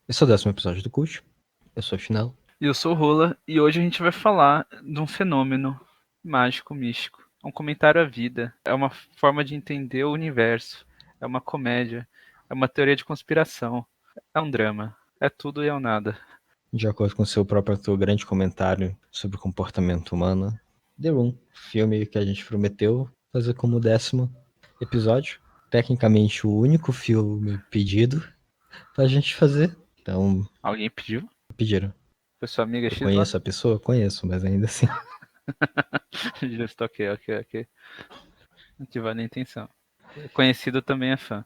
Esse é o 10º episódio do Cult. Eu sou o Chinelo. E eu sou o Rola, e hoje a gente vai falar de um fenômeno mágico, místico. É um comentário à vida, é uma forma de entender o universo, é uma comédia, é uma teoria de conspiração, é um drama, é tudo e é um nada. De acordo com seu próprio ator, grande comentário sobre o comportamento humano. The Room, filme que a gente prometeu fazer como 10º episódio. Tecnicamente o único filme pedido pra gente fazer. Então, Alguém pediu? pediram. Foi sua amiga Eu X lá? conheço a pessoa? Conheço, mas ainda assim. Justo, ok. Que vale a intenção. Conhecido também é fã.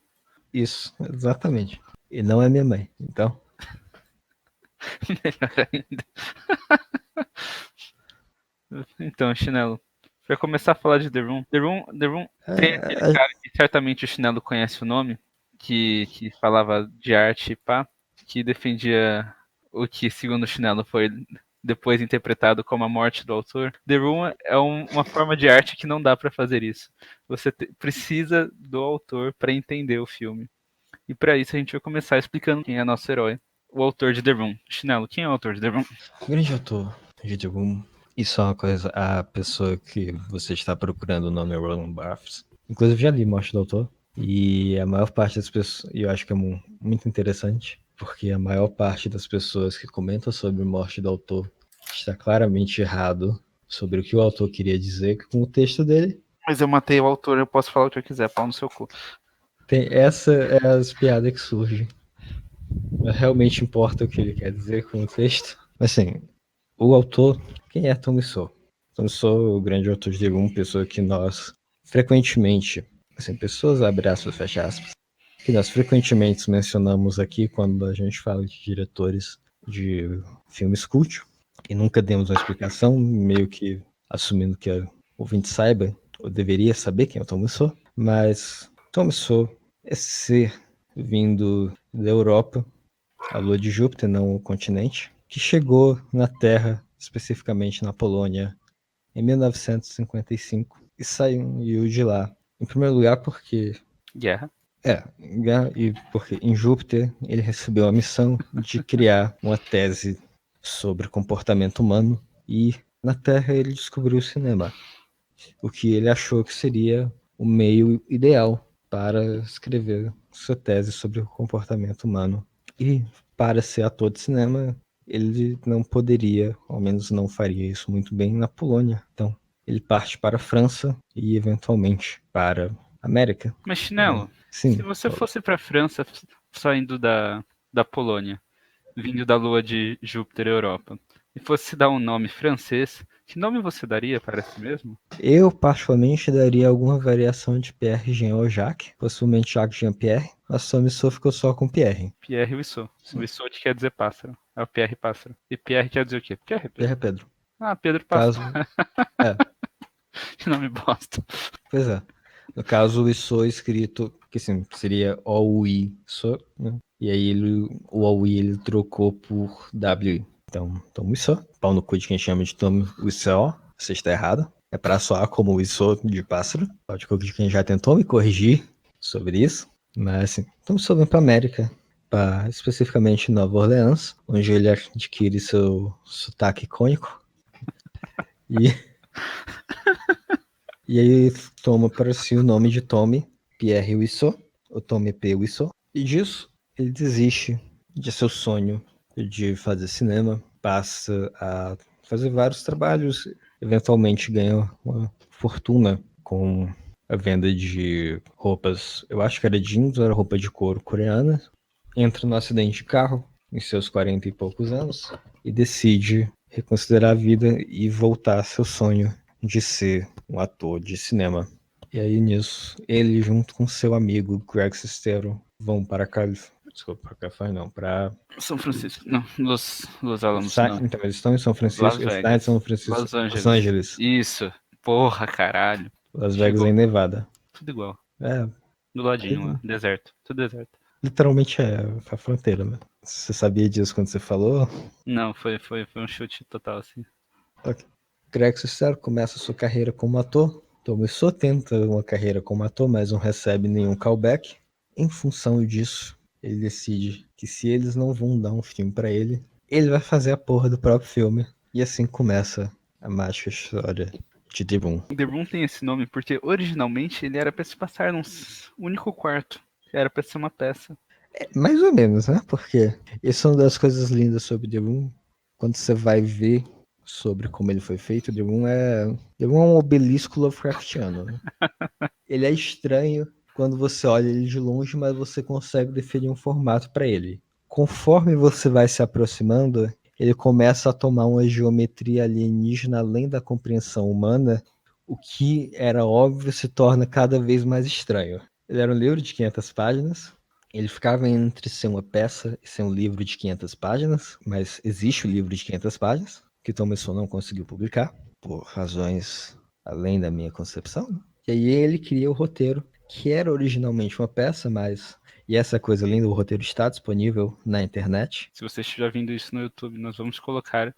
Isso, exatamente. E não é minha mãe, então. Melhor ainda. Então, Chinelo, pra começar a falar de The Room tem aquele É, cara que certamente o Chinelo conhece o nome, que falava de arte e pá, que defendia o que, segundo o Chinelo, foi depois interpretado como a morte do autor. The Room é uma forma de arte que não dá pra fazer isso. Você precisa do autor pra entender o filme. E pra isso a gente vai começar explicando quem é nosso herói, o autor de The Room. Chinelo, quem é o autor de The Room? grande autor de The Room. E só uma coisa, a pessoa que você está procurando o nome é Roland Barthes. Inclusive já li Morte do Autor. E a maior parte das pessoas, e eu acho que é muito interessante, porque a maior parte das pessoas que comentam sobre Morte do Autor está claramente errado sobre o que o autor queria dizer com o texto dele. Mas eu matei o autor, eu posso falar o que eu quiser, pau no seu cu. Essa é as piadas que surgem. Mas realmente importa o que ele quer dizer com o texto. Assim, o autor, quem é Tom Sou? Tom Sou, o grande autor de The Room, pessoa que nós frequentemente, assim, pessoas abre aspas, fecha aspas, que nós frequentemente mencionamos aqui quando a gente fala de diretores de filmes cult, e nunca demos uma explicação, meio que assumindo que o ouvinte saiba, ou deveria saber quem é o Tom Sou, mas Tom Sou é ser vindo da Europa, a lua de Júpiter, não o continente, que chegou na Terra, especificamente na Polônia, em 1955 e saiu de lá. Em primeiro lugar, porque Guerra. e porque em Júpiter ele recebeu a missão de criar uma tese sobre comportamento humano e na Terra ele descobriu o cinema, o que ele achou que seria o meio ideal para escrever sua tese sobre o comportamento humano. E para ser ator de cinema, ele não poderia, ao menos não faria isso muito bem na Polônia. Então, ele parte para a França e eventualmente para a América. Mas, Chinelo, se Sim, você fosse pra França saindo da Polônia, vindo da lua de Júpiter Europa, e fosse se dar um nome francês, que nome você daria para si mesmo? eu particularmente daria alguma variação de Pierre Jean ou Jacques, possivelmente Jacques Jean-Pierre, mas só me ficou só com Pierre. Pierre Wissot. Sim. Wissot quer dizer pássaro. É o Pierre Pássaro. E Pierre quer dizer o quê? Pierre é Pierre Pedro. é Pedro. Ah, Pedro Pássaro. Caso. É, Que nome bosta. pois é. No caso, o ISO escrito, que assim, seria OUI-SO, né? E aí o OUI ele trocou por WI. Então ISO, pau no cu de quem chama de Tom ISO, você está errado. É para soar como o ISO de pássaro. Pau de cu de quem já tentou me corrigir sobre isso. Mas assim, Tom ISO vem para América, para especificamente Nova Orleans, onde ele adquire seu sotaque icônico. E E aí toma para si o nome de Tommy Pierre Wissot, ou Tommy P. Wissot. E disso, ele desiste de seu sonho de fazer cinema, passa a fazer vários trabalhos, eventualmente ganha uma fortuna com a venda de roupas, eu acho que era jeans, ou era roupa de couro coreana, entra no acidente de carro em seus 40 e poucos anos e decide reconsiderar a vida e voltar a seu sonho de ser um ator de cinema. E aí nisso, ele junto com seu amigo Greg Sestero vão para Califórnia, não, para São Francisco. Não, Los Alamos, não. então eles estão em São Las Francisco, eles estão em Vegas. São Francisco, Los Los Angeles. Angeles, Isso. Porra, caralho. Las Vegas Chegou. em Nevada. Tudo igual. É, Do ladinho aí, lá. Deserto. Tudo deserto. literalmente é a fronteira, né? Você sabia disso quando você falou? Não, foi um chute total, assim. Ok. Greg Sestero começa sua carreira como ator. Começou tenta uma carreira como ator, mas não recebe nenhum callback. Em função disso, ele decide que se eles não vão dar um filme pra ele, ele vai fazer a porra do próprio filme. E assim começa a mágica história de The Room. The Room tem esse nome porque originalmente ele era pra se passar num único quarto. Era pra ser uma peça. Mais ou menos, né? Porque isso é uma das coisas lindas sobre The Room. Quando você vai ver sobre como ele foi feito, The Room é um obelisco Lovecraftiano. Né? Ele é estranho quando você olha ele de longe, mas você consegue definir um formato para ele. Conforme você vai se aproximando, ele começa a tomar uma geometria alienígena além da compreensão humana, o que era óbvio se torna cada vez mais estranho. Ele era um livro de 500 páginas, ele ficava entre ser uma peça e ser um livro de 500 páginas, mas existe o livro de 500 páginas, que Thomasson não conseguiu publicar, por razões além da minha concepção. E aí ele cria o roteiro, que era originalmente uma peça, mas... E essa coisa linda, o roteiro está disponível na internet. Se você estiver vendo isso no YouTube, nós vamos colocar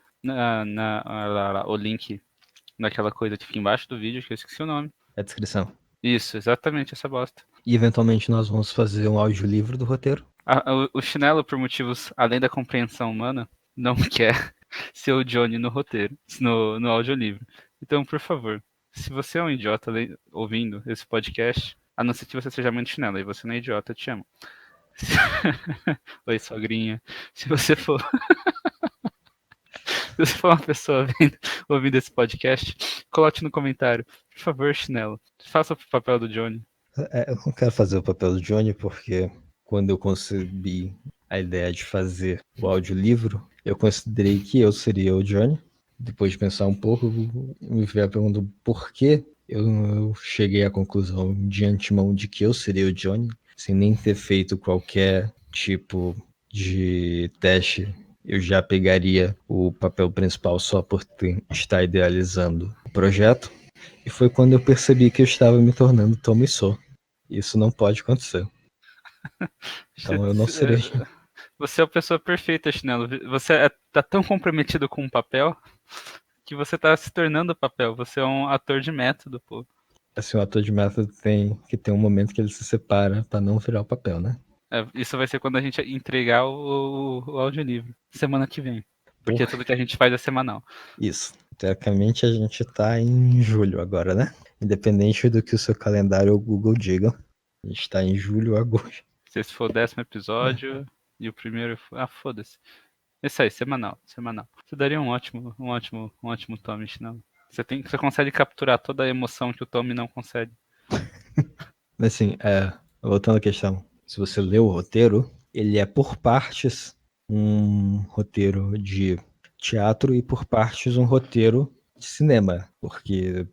o link naquela coisa que fica embaixo do vídeo, que eu esqueci o nome. É a descrição. Isso, exatamente essa bosta. E eventualmente nós vamos fazer um audiolivro do roteiro. O Chinelo, por motivos além da compreensão humana, não quer ser o Johnny no roteiro, no audiolivro. Então, por favor, se você é um idiota ouvindo esse podcast, a não ser que você seja muito chinelo, e você não é idiota, eu te amo. Oi, sogrinha. Se você for. Se você for uma pessoa ouvindo esse podcast, coloque no comentário. Por favor, chinelo. Faça o papel do Johnny. Eu não quero fazer o papel do Johnny, porque quando eu concebi a ideia de fazer o audiolivro, eu considerei que eu seria o Johnny. Depois de pensar um pouco, me veio a pergunta por que eu cheguei à conclusão de antemão de que eu seria o Johnny, sem nem ter feito qualquer tipo de teste. Eu já pegaria o papel principal só por estar idealizando o projeto. E foi quando eu percebi que eu estava me tornando Tommy Sou. Isso não pode acontecer. Então eu não serei. Você é a pessoa perfeita, Chinelo. Você tá tão comprometido com o papel que você tá se tornando o papel. Você é um ator de método, pô. Assim, o ator de método tem que ter um momento que ele se separa para não virar o papel, né? Isso vai ser quando a gente entregar o audiolivro. Semana que vem. Porque tudo que a gente faz é semanal. Isso. Teoricamente a gente tá em julho agora, né? Independente do que o seu calendário ou o Google digam. A gente tá em julho agora. Se esse for o 10º episódio e o primeiro. Foda-se. Isso aí, semanal, semanal. Você daria um ótimo Tommy, não? Você consegue capturar toda a emoção que o Tommy não consegue. Mas assim, voltando à questão, se você lê o roteiro, ele é por partes um roteiro de teatro e por partes um roteiro de cinema, porque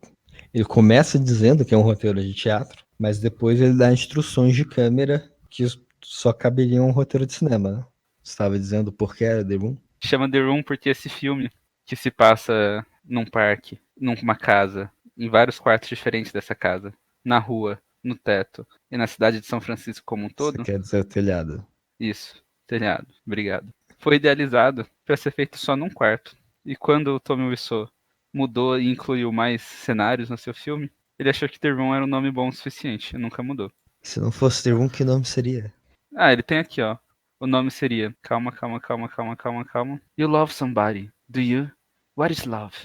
ele começa dizendo que é um roteiro de teatro, mas depois ele dá instruções de câmera que só caberiam um roteiro de cinema. Né? Você estava dizendo por que era The Room? Chama The Room porque esse filme que se passa num parque, numa casa, em vários quartos diferentes dessa casa, na rua, no teto e na cidade de São Francisco como um Você todo. quer dizer o telhado? Isso, telhado, obrigado. Foi idealizado para ser feito só num quarto. E quando o Tommy Wiseau mudou e incluiu mais cenários no seu filme, ele achou que The Room era um nome bom o suficiente, e nunca mudou. Se não fosse The Room, que nome seria? Ele tem aqui, ó. O nome seria. Calma. You love somebody, do you? What is love?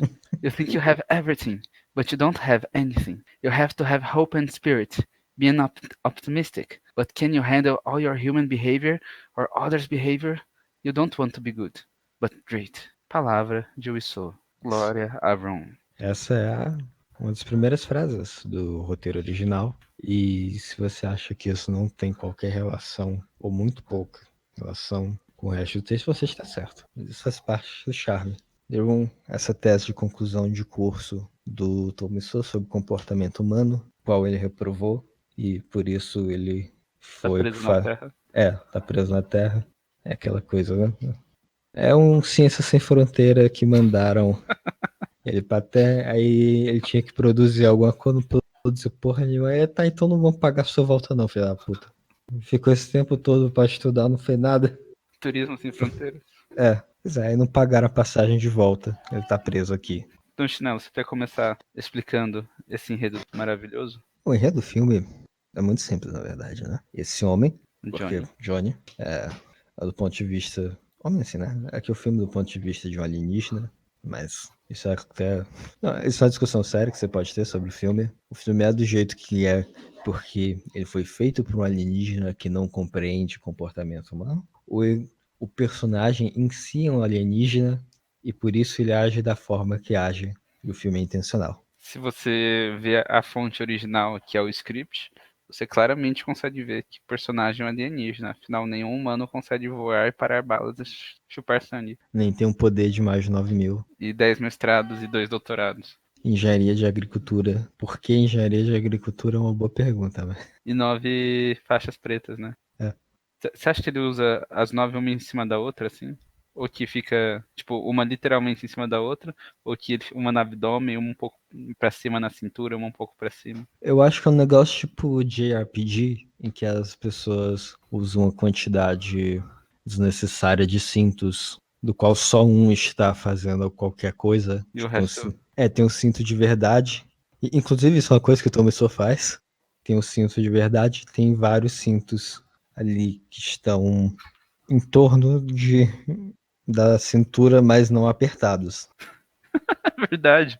You think you have everything, but you don't have anything. You have to have hope and spirit, being optimistic. But can you handle all your human behavior or others' behavior? You don't want to be good, but great. Palavra de Wiseau. Glória a Ron. Essa é uma das primeiras frases do roteiro original. E se você acha que isso não tem qualquer relação, ou muito pouca relação com o resto do texto, você está certo. Isso faz parte do charme. Deu essa tese de conclusão de curso do Tomisso sobre comportamento humano, qual ele reprovou, e por isso ele foi... Tá preso na Terra. Tá preso na Terra. É aquela coisa, né? É um Ciência Sem Fronteira que mandaram ele pra Terra, aí ele tinha que produzir alguma coisa, não produziu porra nenhuma. Aí tá, então não vão pagar sua volta não, filho da puta. Ficou esse tempo todo pra estudar, não fez nada. Turismo Sem Fronteiras. Pois é, aí não pagaram a passagem de volta. Ele tá preso aqui. Então, Chinelo, você quer começar explicando esse enredo maravilhoso? O enredo do filme é muito simples, na verdade, né? Esse homem, porque Johnny. Johnny, do ponto de vista. Homem, assim, né? Aqui o filme do ponto de vista de um alienígena, mas isso é até. Não, isso é uma discussão séria que você pode ter sobre o filme. O filme é do jeito que é, porque ele foi feito por um alienígena que não compreende comportamento humano. Ou o personagem em si é um alienígena e por isso ele age da forma que age. E o filme é intencional. Se você vê a fonte original, que é o script, você claramente consegue ver que o personagem é um alienígena. Afinal, nenhum humano consegue voar e parar balas e chupar sangue. Nem tem um poder de mais de 9.000. E 10 mestrados e 2 doutorados. Engenharia de agricultura. Por que engenharia de agricultura é uma boa pergunta, mas. E 9 faixas pretas, né? É. Você acha que ele usa as 9 uma em cima da outra, assim? Ou que fica, tipo, uma literalmente em cima da outra? Ou que uma no abdômen, uma um pouco pra cima na cintura, uma um pouco pra cima? Eu acho que é um negócio tipo JRPG, em que as pessoas usam uma quantidade desnecessária de cintos, do qual só um está fazendo qualquer coisa. E o Tem um, resto. tem um cinto de verdade. E, inclusive, isso é uma coisa que o Tomiso faz. Tem um cinto de verdade, tem vários cintos ali que estão em torno da cintura, mas não apertados. É verdade.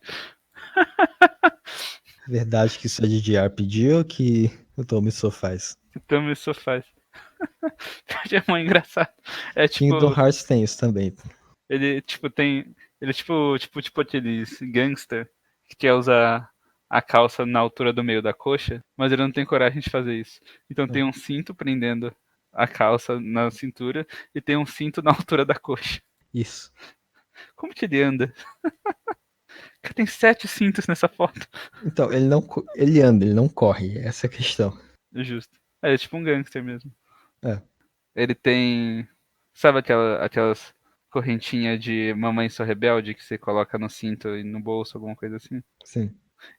É verdade que isso é de JRPG ou que o Tomiso faz? Então isso faz. É muito engraçado. É Kingdom tipo, Hearts tem isso também. ele tipo tem. Ele é tipo aqueles gangster que quer usar a calça na altura do meio da coxa, mas ele não tem coragem de fazer isso. Então tem um cinto prendendo a calça na cintura e tem um cinto na altura da coxa. Isso. Como que ele anda? Cara, tem 7 cintos nessa foto. Então, ele não. Ele anda, ele não corre. Essa é a questão. Justo. É tipo um gangster mesmo. É, Ele tem. Sabe aquelas correntinhas de Mamãe Sou Rebelde que você coloca no cinto e no bolso, alguma coisa assim? sim.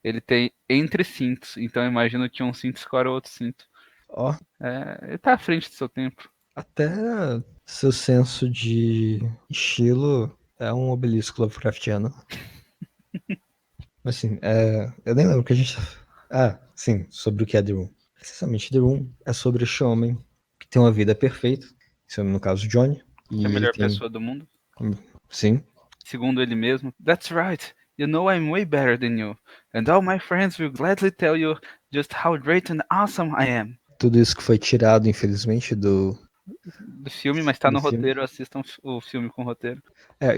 Ele tem entre cintos, então eu imagino que um cinto escora o outro cinto. Ó, Ele tá à frente do seu tempo. até seu senso de estilo é um obelisco Lovecraftiano. Assim, eu nem lembro o que a gente. Sim, sobre o que é The Room. Precisamente, The Room é sobre este homem que tem uma vida perfeita. Esse homem, no caso, Johnny. É a E ele melhor tem. pessoa do mundo. Sim, Segundo ele mesmo, That's right. You know I'm way better than you. And all my friends will gladly tell you just how great and awesome I am. tudo isso que foi tirado, infelizmente, Do filme, mas tá do no filme. roteiro, assistam o filme com o roteiro.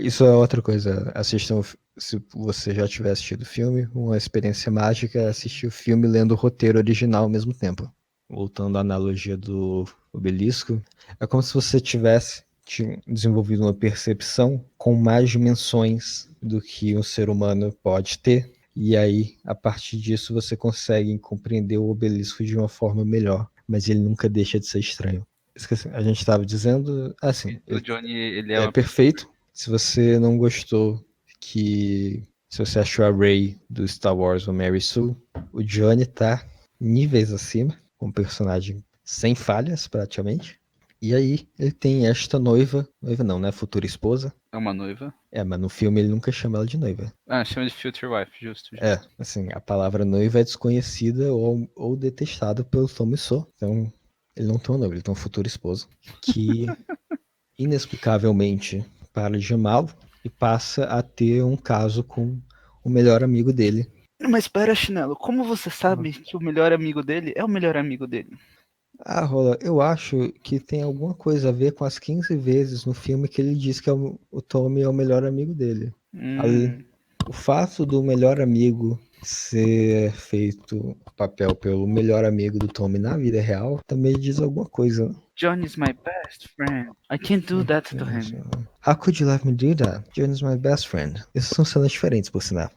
Isso é outra coisa. Assistam, se você já tiver assistido o filme, uma experiência mágica é assistir o filme lendo o roteiro original ao mesmo tempo. Voltando à analogia do obelisco, é como se você tivesse desenvolvido uma percepção com mais dimensões do que um ser humano pode ter. E aí, a partir disso, você consegue compreender o obelisco de uma forma melhor. Mas ele nunca deixa de ser estranho. Esqueci, a gente estava dizendo, assim, O Johnny, ele é é uma pessoa. perfeito. Se você não gostou se você achou a Rey do Star Wars ou Mary Sue, o Johnny tá níveis acima, como personagem sem falhas, praticamente. E aí, ele tem esta noiva não, né? Futura esposa. É uma noiva. Mas no filme ele nunca chama ela de noiva. Ah, chama de Future Wife, justo. Assim, a palavra noiva é desconhecida ou detestada pelo Tom Wiseau. Então, ele não tem uma noiva, ele tem uma futura esposa. Que inexplicavelmente para de amá-lo e passa a ter um caso com o melhor amigo dele. Mas pera, Chinelo, como você sabe que o melhor amigo dele é o melhor amigo dele? Rola, eu acho que tem alguma coisa a ver com as 15 vezes no filme que ele diz que o Tommy é o melhor amigo dele. Hum, O fato do melhor amigo ser feito papel pelo melhor amigo do Tommy na vida real também diz alguma coisa. Johnny's my best friend. I can't do that to him. How could you let me do that? John is my best friend. Essas são cenas diferentes, por sinal.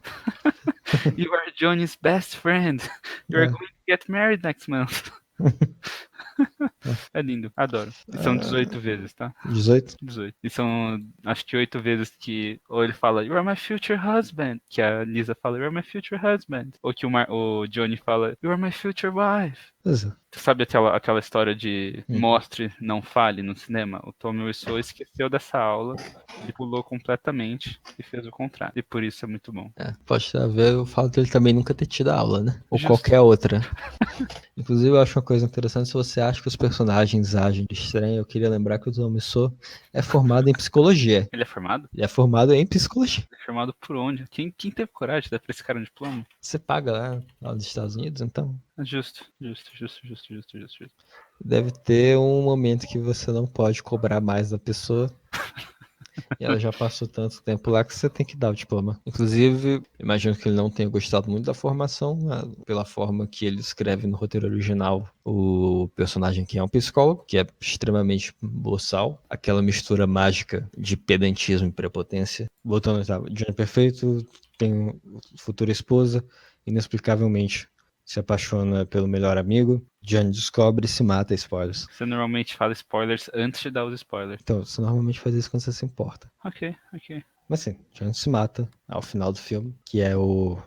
You are Johnny's best friend. You are É. going to get married next month. É lindo, adoro. E são 18 vezes, tá? 18? 18. E são, acho que 8 vezes que ou ele fala, You are my future husband. Que a Lisa fala, You are my future husband. Ou que o Johnny fala, You are my future wife. Pois é. Sabe aquela história de mostre, não fale no cinema? O Tommy Wiseau esqueceu dessa aula, ele pulou completamente e fez o contrário. E por isso é muito bom. Pode ter a ver o fato dele também nunca ter tido aula, né? Ou Justo. qualquer outra. Inclusive, eu acho uma coisa interessante, se você acha que os personagens agem de estranho, eu queria lembrar que o Tommy Wiseau é formado em psicologia. Ele é formado? Ele é formado em psicologia. Ele é formado por onde? Quem teve coragem de dar pra esse cara um diploma? Você paga lá nos Estados Unidos, então Justo. deve ter um momento que você não pode cobrar mais da pessoa. E ela já passou tanto tempo lá que você tem que dar o diploma. Inclusive, imagino que ele não tenha gostado muito da formação, pela forma que ele escreve no roteiro original o personagem que é um psicólogo, que é extremamente boçal, aquela mistura mágica de pedantismo e prepotência. Voltando, Johnny Perfeito tem futura esposa, inexplicavelmente se apaixona pelo melhor amigo, Johnny descobre e se mata, spoilers. Você normalmente fala spoilers antes de dar os spoilers. Então, você normalmente faz isso quando você se importa. Ok. Mas sim, Johnny se mata ao final do filme, que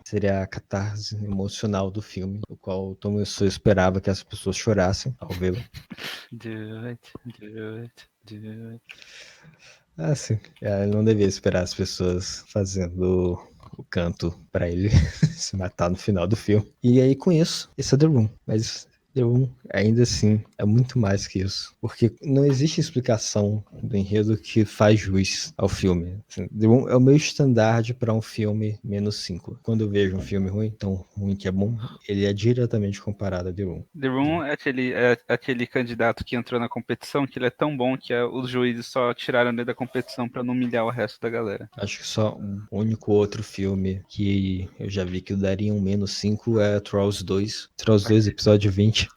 seria a catarse emocional do filme, o qual o Tom Wiseau esperava que as pessoas chorassem ao vê-lo. Do it. Sim. Ele não devia esperar as pessoas fazendo o canto pra ele se matar no final do filme. E aí, com isso, esse é The Room. Mas The Room, ainda assim, é muito mais que isso. Porque não existe explicação do enredo que faz jus ao filme. Assim, The Room é o meu estandarte para um filme menos 5. Quando eu vejo um filme ruim, tão ruim que é bom, ele é diretamente comparado a The Room. The Room é aquele candidato que entrou na competição, que ele é tão bom que os juízes só tiraram ele da competição pra não humilhar o resto da galera. Acho que só um único outro filme que eu já vi que daria um menos 5 é Trolls 2. Trolls 2, episódio 20.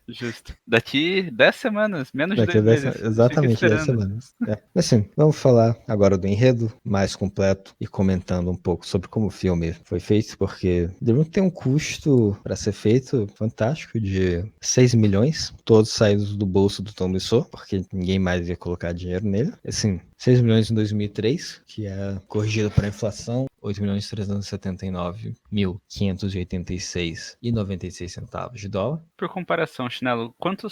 Justo. Daqui 10 semanas, menos de Daqui a 2 meses. exatamente 10 semanas. Mas sim, vamos falar agora do enredo mais completo e comentando um pouco sobre como o filme foi feito, porque The Room tem um custo para ser feito fantástico de 6 milhões, todos saídos do bolso do Tom Wiseau, porque ninguém mais ia colocar dinheiro nele. Assim, 6 milhões em 2003, que é corrigido para a inflação, 8.379.586,96 centavos de dólar. Por comparação, Chinelo, quanto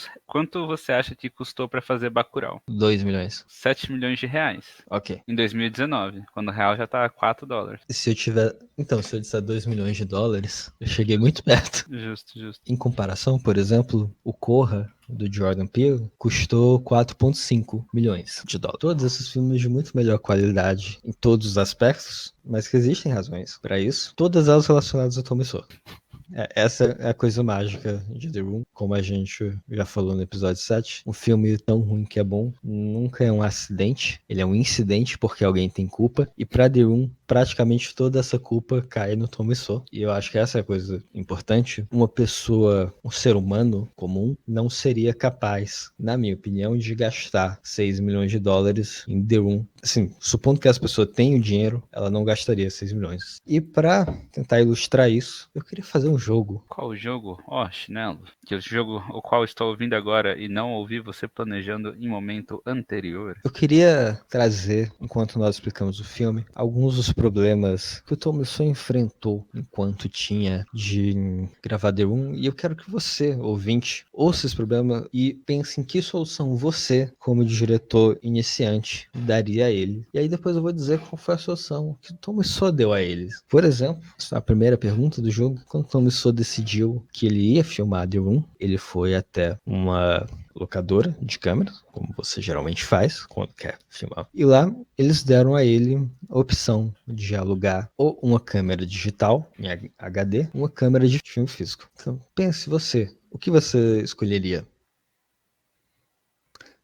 você acha que custou pra fazer Bacurau? 2 milhões. 7 milhões de reais. Ok. Em 2019, quando o real já tá a 4 dólares. Se eu disser 2 milhões de dólares, eu cheguei muito perto. Justo. Em comparação, por exemplo, o Corra, do Jordan Peele, custou 4,5 milhões de dólares. Todos esses filmes de muito melhor qualidade em todos os aspectos, mas que existem razões para isso. Todas elas relacionadas a Tom Wiseau. Essa é a coisa mágica de The Room, como a gente já falou no episódio 7. Um filme tão ruim que é bom nunca é um acidente, ele é um incidente porque alguém tem culpa. E pra The Room, praticamente toda essa culpa cai no Tom Wiseau. E eu acho que essa é a coisa importante. Uma pessoa, um ser humano comum, não seria capaz, na minha opinião, de gastar 6 milhões de dólares em The Room. Assim, supondo que as pessoas tenham dinheiro, ela não gastaria 6 milhões. E pra tentar ilustrar isso, eu queria fazer um jogo. Qual o jogo? Chinelo. Que o jogo o qual estou ouvindo agora e não ouvi você planejando em momento anterior. Eu queria trazer, enquanto nós explicamos o filme, alguns dos problemas que o Tom Wiseau enfrentou enquanto tinha de gravar The Room. E eu quero que você, ouvinte, ouça esse problema e pense em que solução você, como diretor iniciante, daria a ele. E aí depois eu vou dizer qual foi a solução que o Tom Wiseau deu a eles. Por exemplo, a primeira pergunta do jogo, quando o Tom Wiseau decidiu que ele ia filmar The Room, ele foi até uma locadora de câmeras, como você geralmente faz quando quer filmar. E lá eles deram a ele a opção de alugar ou uma câmera digital em HD, uma câmera de filme físico. Então pense você, o que você escolheria?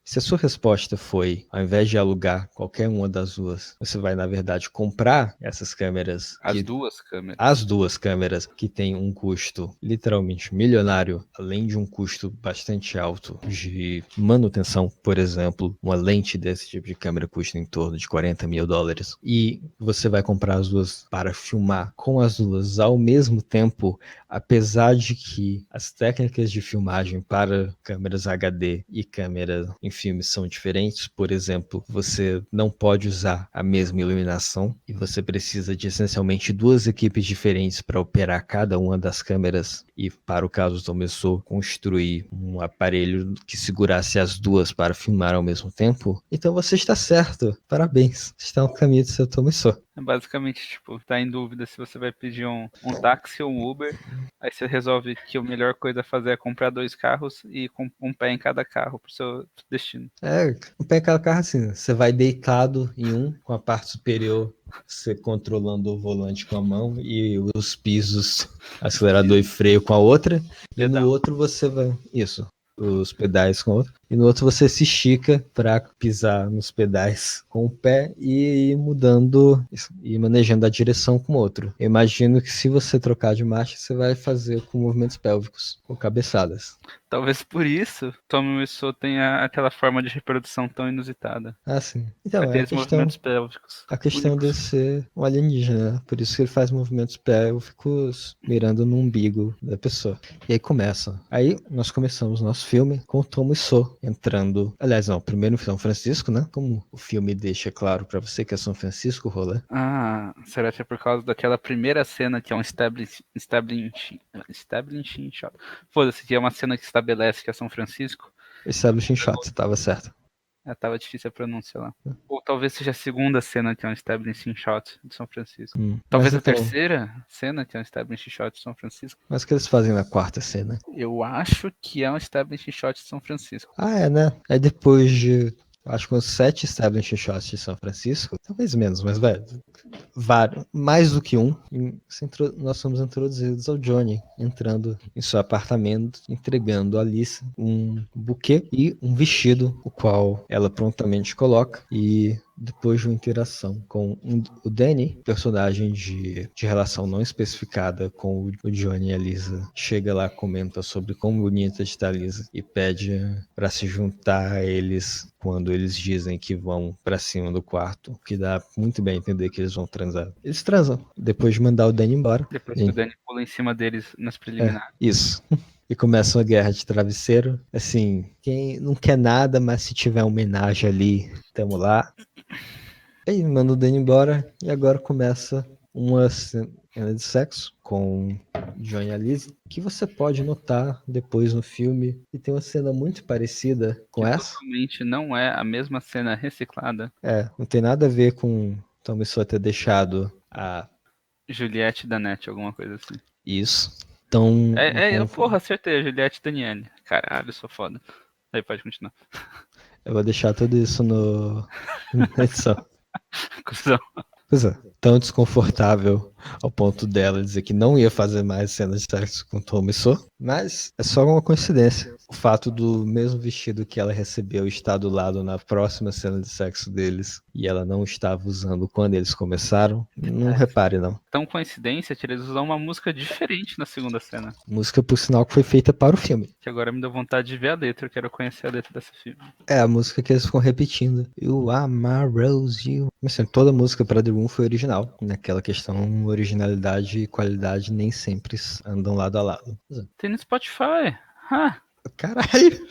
Se a sua resposta foi, ao invés de alugar qualquer uma das duas, você vai, na verdade, comprar essas câmeras. As duas câmeras. As duas câmeras que têm um custo literalmente milionário, além de um custo bastante alto de manutenção. Por exemplo, uma lente desse tipo de câmera custa em torno de 40 mil dólares. E você vai comprar as duas para filmar com as duas ao mesmo tempo, apesar de que as técnicas de filmagem para câmeras HD e câmeras em filmes são diferentes. Por exemplo, você não pode usar a mesma iluminação e você precisa de essencialmente 2 equipes diferentes para operar cada uma das câmeras e, para o caso do Tomesou, construir um aparelho que segurasse as duas para filmar ao mesmo tempo. Então você está certo. Parabéns. Está no caminho do seu Tomesou. É basicamente, tipo, tá em dúvida se você vai pedir um táxi ou um Uber. Aí você resolve que a melhor coisa a fazer é comprar 2 carros e com um pé em cada carro pro seu destino. O pé em cada carro assim, você vai deitado em um, com a parte superior, você controlando o volante com a mão e os pisos, acelerador e freio com a outra. E no Pedal. outro você vai. Isso. Os pedais com o outro. E no outro você se estica para pisar nos pedais com o pé e ir mudando e manejando a direção com o outro. Eu imagino que se você trocar de marcha, você vai fazer com movimentos pélvicos, com cabeçadas. Talvez por isso Tommy Wiseau tenha aquela forma de reprodução tão inusitada. Ah, sim. Vai Então, ter esses movimentos pélvicos a questão de únicos. ser um alienígena, né? Por isso que ele faz movimentos pélvicos mirando no umbigo da pessoa. E aí começa. Aí nós começamos nosso filme com o Tom Wiseau entrando. Aliás, não, primeiro em São Francisco, né? Como o filme deixa claro pra você que é São Francisco, o rolê. Ah, será que é por causa daquela primeira cena que é um establishing shot? Foda-se, que é uma cena que estabelece que é São Francisco. Establishing shot, tava certo. Tava difícil a pronúncia lá. Ou talvez seja a segunda cena que é um establishing shot de São Francisco. Mas Talvez a então, terceira cena que é um establishing shot de São Francisco. mas o que eles fazem na quarta cena? Eu acho que é um establishing shot de São Francisco. Ah, é, né? É depois de, acho que uns 7 establishing shots de São Francisco. Talvez menos, mas, velho, mais do que um. Nós somos introduzidos ao Johnny entrando em seu apartamento, entregando a Alice um buquê e um vestido, o qual ela prontamente coloca. E depois de uma interação com o Danny, personagem de relação não especificada com o Johnny e a Lisa, chega lá, comenta sobre como bonita está a Lisa e pede para se juntar a eles quando eles dizem que vão para cima do quarto, que dá muito bem a entender que eles vão transar. Eles transam, depois de mandar o Danny embora. Depois que o Danny pula em cima deles nas preliminares. Isso. E começa uma guerra de travesseiro. Assim, quem não quer nada, mas se tiver uma homenagem ali, tamo lá. Aí manda o Danny embora e agora começa uma cena de sexo com John e a Liz, que você pode notar depois no filme que tem uma cena muito parecida com Que essa. totalmente não é a mesma cena reciclada. Não tem nada a ver com Tom Wiseau ter deixado a Juliette Danette, alguma coisa assim. isso. Então, Porra, acertei, a Juliette Daniele. Caralho, eu sou foda. Aí pode continuar. eu vou deixar tudo isso na edição. Cusão. Pois é, tão desconfortável ao ponto dela dizer que não ia fazer mais cenas de sexo com Tom Wiseau, mas é só uma coincidência. O fato do mesmo vestido que ela recebeu estar do lado na próxima cena de sexo deles e ela não estava usando quando eles começaram, não repare não. Tão coincidência que eles usam uma música diferente na segunda cena. Música, por sinal, que foi feita para o filme. Que agora me deu vontade de ver a letra, eu quero conhecer a letra desse filme. É a música que eles ficam repetindo. You are my rose, you. Mas assim, toda música para The Room foi original. Naquela questão, originalidade e qualidade nem sempre andam lado a lado. Tem no Spotify. Ah, Caralho!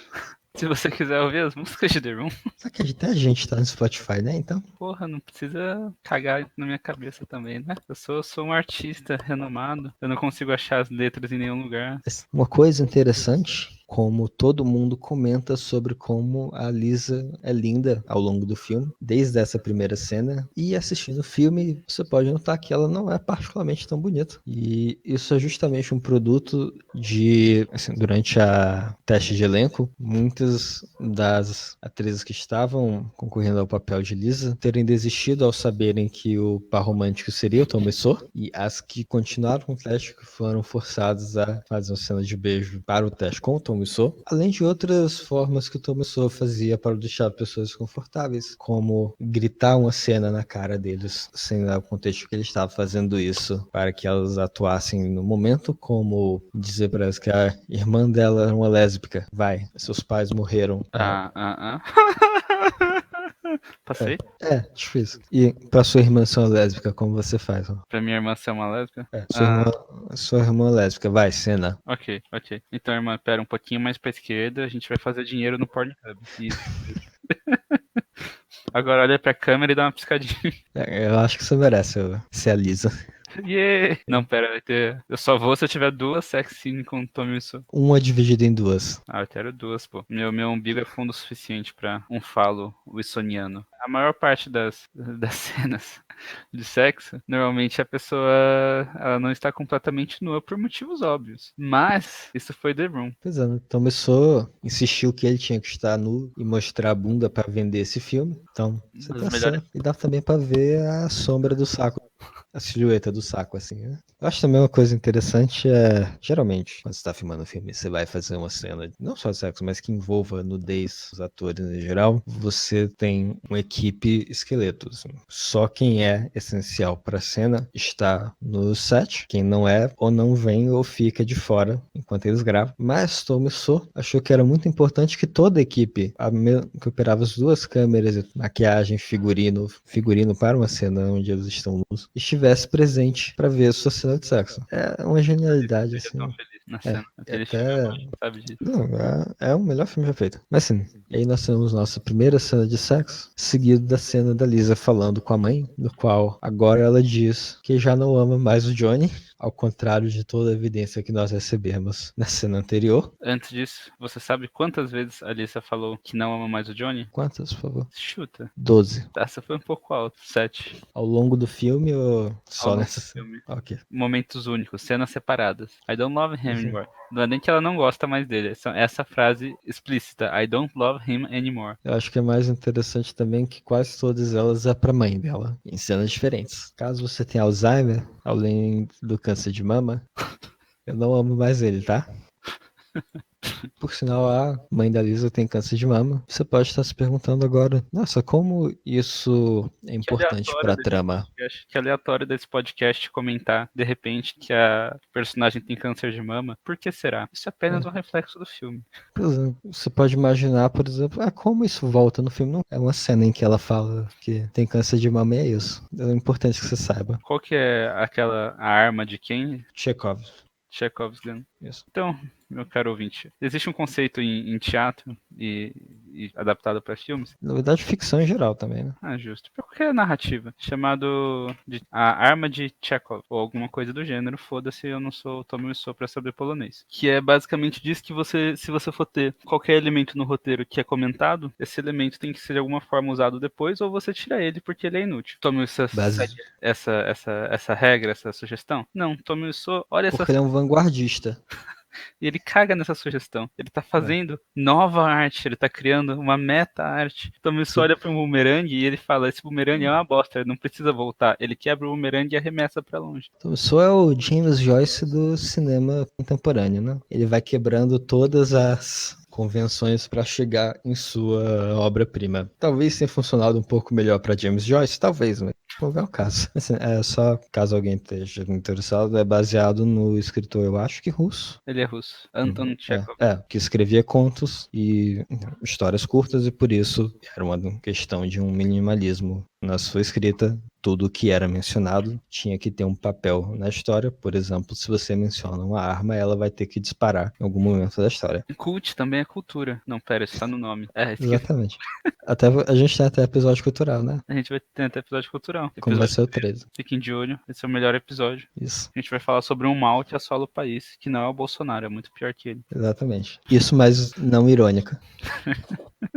se você quiser ouvir as músicas de The Room. Só que até a gente tá no Spotify, né? Então. Porra, não precisa cagar na minha cabeça também, né? Eu sou um artista renomado. Eu não consigo achar as letras em nenhum lugar. Uma coisa interessante, como todo mundo comenta sobre como a Lisa é linda ao longo do filme, desde essa primeira cena, e assistindo o filme, você pode notar que ela não é particularmente tão bonita. E isso é justamente um produto de, assim, durante a teste de elenco, muitas das atrizes que estavam concorrendo ao papel de Lisa terem desistido ao saberem que o par romântico seria o Tom Wiseau, e as que continuaram com o teste foram forçadas a fazer uma cena de beijo para o teste com o Tom Wiseau, além de outras formas que o Tom Wiseau fazia para deixar pessoas desconfortáveis, como gritar uma cena na cara deles, sem dar o contexto que ele estava fazendo isso, para que elas atuassem no momento, como dizer para elas que a irmã dela era uma lésbica. Vai, seus pais morreram. Passei? Difícil. E pra sua irmã ser uma lésbica, como você faz? Ó? Pra minha irmã ser uma lésbica? Sua irmã é lésbica, vai, cena. Ok. Então, irmã, pera um pouquinho mais pra esquerda, a gente vai fazer dinheiro no Pornhub. Isso. Agora olha pra câmera e dá uma piscadinha. Eu acho que você merece ser a Lisa. Yeah! Não, pera, vai ter. Eu só vou se eu tiver duas sex scenes com o Tommy Wiseau. Uma dividida em duas. Ah, eu quero duas, pô. Meu umbigo é fundo o suficiente pra um falo wilsoniano. A maior parte das cenas de sexo, normalmente a pessoa ela não está completamente nua por motivos óbvios. Mas isso foi The Room. Pois é, né? Começou, insistiu que ele tinha que estar nu e mostrar a bunda pra vender esse filme. Então, você Das tá melhores. certo. E dá também pra ver a sombra do saco. A silhueta do saco, assim, né? Eu acho também uma coisa interessante geralmente, quando você tá filmando um filme, você vai fazer uma cena, não só de sexo, mas que envolva nudez dos atores em geral, você tem uma equipe esqueleto, assim. Só quem é essencial pra cena está no set, quem não é, ou não vem ou fica de fora enquanto eles gravam. Mas Tommy Wiseau achou que era muito importante que toda a equipe, que operava as duas câmeras, maquiagem, figurino para uma cena onde eles estão nus, estivesse presente para ver a sua cena de sexo. É uma genialidade, Seja tão assim. feliz na cena. É Aquele filme é até. bom, sabe disso. Não, é o melhor filme já feito. Mas assim, aí nós temos nossa primeira cena de sexo, seguido da cena da Lisa falando com a mãe, no qual agora ela diz que já não ama mais o Johnny, ao contrário de toda a evidência que nós recebemos na cena anterior. Antes disso, você sabe quantas vezes a Alissa falou que não ama mais o Johnny? Quantas, por favor? Chuta. 12. Essa foi um pouco alto. 7. Ao longo do filme ou Ao só longo nessa do cena? filme. Ok. Momentos únicos, cenas separadas. I don't love him Uhum. anymore. Não é nem que ela não gosta mais dele, essa frase explícita. I don't love him anymore. Eu acho que é mais interessante também que quase todas elas é pra mãe dela, em cenas diferentes. Caso você tenha Alzheimer, além do câncer de mama, eu não amo mais ele, tá? Por sinal, a mãe da Lisa tem câncer de mama. Você pode estar se perguntando agora, nossa, como isso é Que importante aleatório pra desse trama? podcast. Que aleatório desse podcast comentar, de repente, que a personagem tem câncer de mama. Por que será? Isso é apenas É, um reflexo do filme. por exemplo, você pode imaginar, por exemplo, como isso volta no filme. Não é uma cena em que ela fala que tem câncer de mama e é isso. É importante que você saiba. Qual que é a arma de quem? Chekhov. Chekhov's gun. Isso. Então, meu caro ouvinte, existe um conceito em teatro e adaptado para filmes. Na verdade, ficção em geral também, né? Ah, justo. Para qualquer narrativa, chamado de a arma de Chekhov, ou alguma coisa do gênero, foda-se, eu não sou o Tommy Wiseau para saber polonês. Que é basicamente diz que você, se você for ter qualquer elemento no roteiro que é comentado, esse elemento tem que ser de alguma forma usado depois, ou você tira ele porque ele é inútil. Tommy Wiseau segue essa regra, essa sugestão? Não, Tommy Wiseau, olha essa Porque ele é um vanguardista. e ele caga nessa sugestão. Ele tá É. fazendo nova arte, ele tá criando uma meta-arte. Então ele só olha para um bumerangue e ele fala: esse bumerangue é uma bosta, ele não precisa voltar. Ele quebra o bumerangue e arremessa para longe. Então, só é o James Joyce do cinema contemporâneo, né? Ele vai quebrando todas as convenções para chegar em sua obra-prima. Talvez tenha funcionado um pouco melhor para James Joyce, talvez, mas não é o caso. Assim, só caso alguém esteja interessado, é baseado no escritor, eu acho que russo. Ele é russo. Anton Chekhov. Que escrevia contos e histórias curtas e por isso era uma questão de um minimalismo na sua escrita. Tudo que era mencionado tinha que ter um papel na história. Por exemplo, se você menciona uma arma, ela vai ter que disparar em algum momento da história. Cult também é cultura. Não, pera, isso tá no nome. Esqueci. Exatamente. A gente tem até episódio cultural, né? A gente vai ter até episódio cultural. Como vai Episódio ser o 13. Fiquem de olho, esse é o melhor episódio. Isso, A gente vai falar sobre um mal que assola o país, que não é o Bolsonaro, é muito pior que ele. exatamente. Isso, mas não irônica.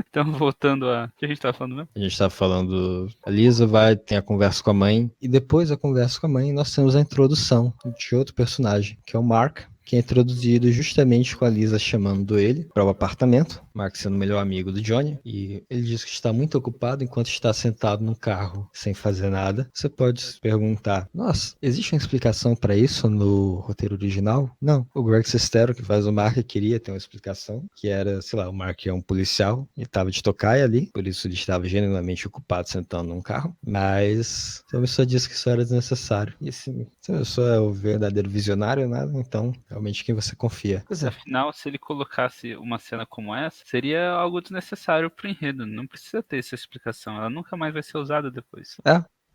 Então, voltando a. O que a gente tava falando mesmo? A gente tá falando, a Lisa tem a conversa com a mãe, e depois da conversa com a mãe, nós temos a introdução de outro personagem, que é o Mark, que é introduzido justamente com a Lisa chamando ele para o apartamento, Mark sendo o melhor amigo do Johnny, e ele diz que está muito ocupado enquanto está sentado no carro sem fazer nada. Você pode se perguntar, nossa, existe uma explicação para isso no roteiro original? Não, o Greg Sestero, que faz o Mark, queria ter uma explicação, que era, sei lá, o Mark é um policial e estava de tocaia ali, por isso ele estava genuinamente ocupado sentando num carro, mas a pessoa disse que isso era desnecessário. E se a pessoa é o verdadeiro visionário, nada, então realmente quem você confia. Pois é. Afinal, se ele colocasse uma cena como essa, seria algo desnecessário pro enredo. Não precisa ter essa explicação. Ela nunca mais vai ser usada depois.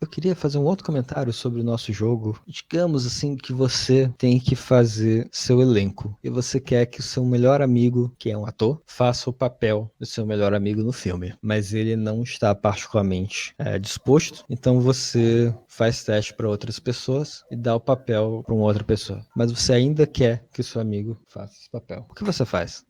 Eu queria fazer um outro comentário sobre o nosso jogo. Digamos assim que você tem que fazer seu elenco e você quer que o seu melhor amigo, que é um ator, faça o papel do seu melhor amigo no filme, mas ele não está particularmente disposto, então você faz teste para outras pessoas e dá o papel para uma outra pessoa. Mas você ainda quer que o seu amigo faça esse papel. O que você faz?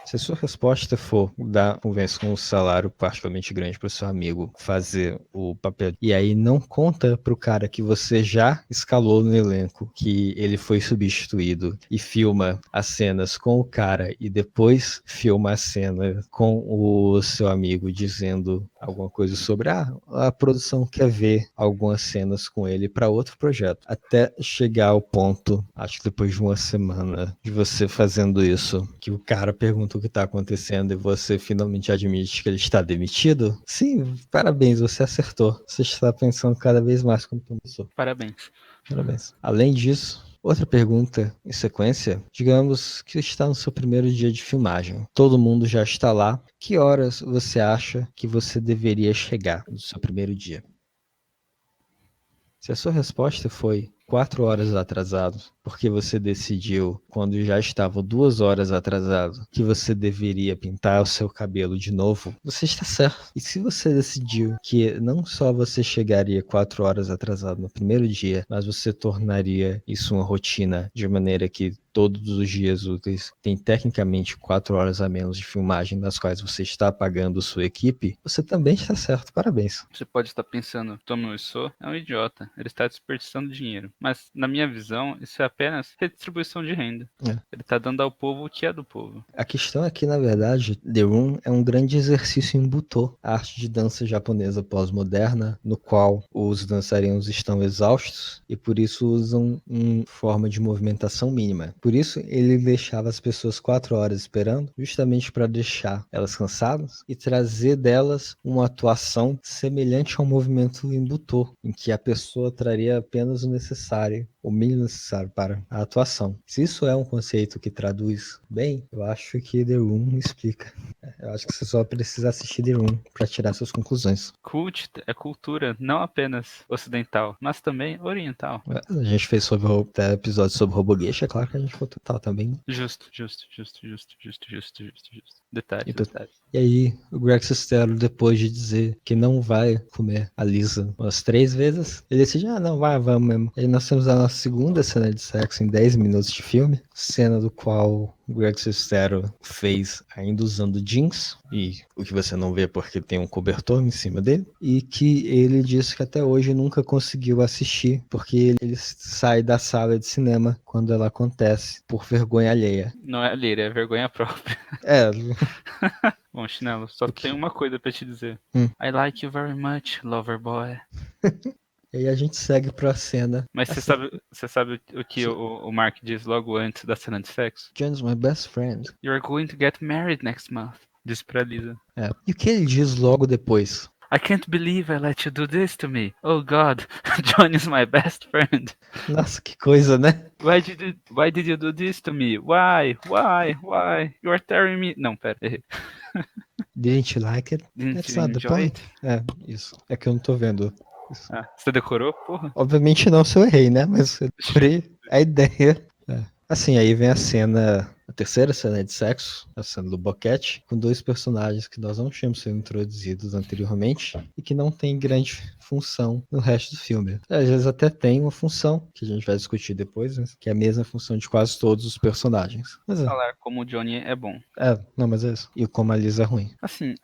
Se a sua resposta for dar conversa com um salário particularmente grande para o seu amigo fazer o papel, e aí não conta para o cara que você já escalou no elenco, que ele foi substituído, e filma as cenas com o cara, e depois filma a cena com o seu amigo dizendo alguma coisa sobre a produção quer ver algumas cenas com ele para outro projeto, até chegar ao ponto, acho que depois de uma semana de você fazendo isso, que o cara pergunta o que está acontecendo e você finalmente admite que ele está demitido, sim, parabéns, você acertou. Você está pensando cada vez mais como professor. Parabéns. Parabéns. Além disso, outra pergunta em sequência, digamos que está no seu primeiro dia de filmagem. Todo mundo já está lá. Que horas você acha que você deveria chegar no seu primeiro dia? Se a sua resposta foi 4 horas atrasado, porque você decidiu, quando já estava 2 horas atrasado, que você deveria pintar o seu cabelo de novo, você está certo. E se você decidiu que não só você chegaria 4 horas atrasado no primeiro dia, mas você tornaria isso uma rotina de maneira que todos os dias úteis tem tecnicamente 4 horas a menos de filmagem, nas quais você está pagando sua equipe, você também está certo. Parabéns. Você pode estar pensando, Tom Wiseau é um idiota, ele está desperdiçando dinheiro. Mas, na minha visão, isso é apenas redistribuição de renda. Ele está dando ao povo o que é do povo. A questão é que, na verdade, The Room é um grande exercício em Butô, a arte de dança japonesa pós-moderna, no qual os dançarinos estão exaustos e por isso usam uma forma de movimentação mínima. Por isso, ele deixava as pessoas 4 horas esperando, justamente para deixar elas cansadas e trazer delas uma atuação semelhante ao movimento em Butô, em que a pessoa traria apenas o necessário, o mínimo necessário para a atuação. Se isso é um conceito que traduz bem, eu acho que The Room explica. Eu acho que você só precisa assistir The Room para tirar suas conclusões. Cult é cultura não apenas ocidental, mas também oriental. A gente fez sobre até episódio sobre Robogueixa, é claro que a gente foi total também. Justo. Detalhe. E aí, o Greg Sestero, depois de dizer que não vai comer a Lisa umas 3 vezes, ele decide, não, vamos mesmo. E aí nós temos a nossa segunda cena de sexo em 10 minutos de filme, cena do qual o Greg Sestero fez ainda usando jeans, e o que você não vê porque tem um cobertor em cima dele, e que ele disse que até hoje nunca conseguiu assistir, porque ele sai da sala de cinema quando ela acontece, por vergonha alheia. Não é alheira, é vergonha própria. Bom, Chinelo, só tem uma coisa pra te dizer. I like you very much, lover boy. E aí a gente segue pra cena. Mas você sabe o que o Mark diz logo antes da cena de sexo? John's my best friend. You're going to get married next month. Diz pra Lisa. E o que ele diz logo depois? I can't believe I let you do this to me. Oh God, John is my best friend. Nossa, que coisa, né? Why did you do this to me? Why? You are tearing me. Não, pera, errei. Didn't you like it? Didn't That's you not the enjoy point. Isso. É que eu não tô vendo. Isso. Você decorou? Porra. Obviamente não se eu errei, né? Mas eu decorei a ideia. Assim, aí vem a cena, a terceira cena de sexo, a cena do boquete, com 2 personagens que nós não tínhamos sido introduzidos anteriormente e que não tem grande função no resto do filme. Às vezes até tem uma função, que a gente vai discutir depois, né? Que é a mesma função de quase todos os personagens. Mas Falar como o Johnny é bom. Não, mas é isso. E como a Lisa é ruim. Assim,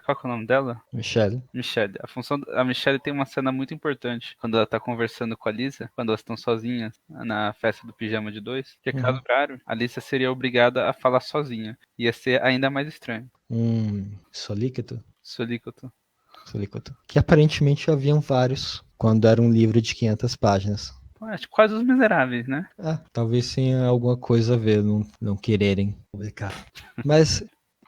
qual que é o nome dela? Michelle. Michelle. A Michelle tem uma cena muito importante quando ela tá conversando com a Lisa, quando elas estão sozinhas na festa do pijama de 2, que caso contrário, a Lisa seria obrigada a falar sozinha. Ia ser ainda mais estranho. Solíquito. Solícoto. Que aparentemente haviam vários, quando era um livro de 500 páginas. Acho quase os miseráveis, né? Talvez tenha alguma coisa a ver, não quererem publicar. Mas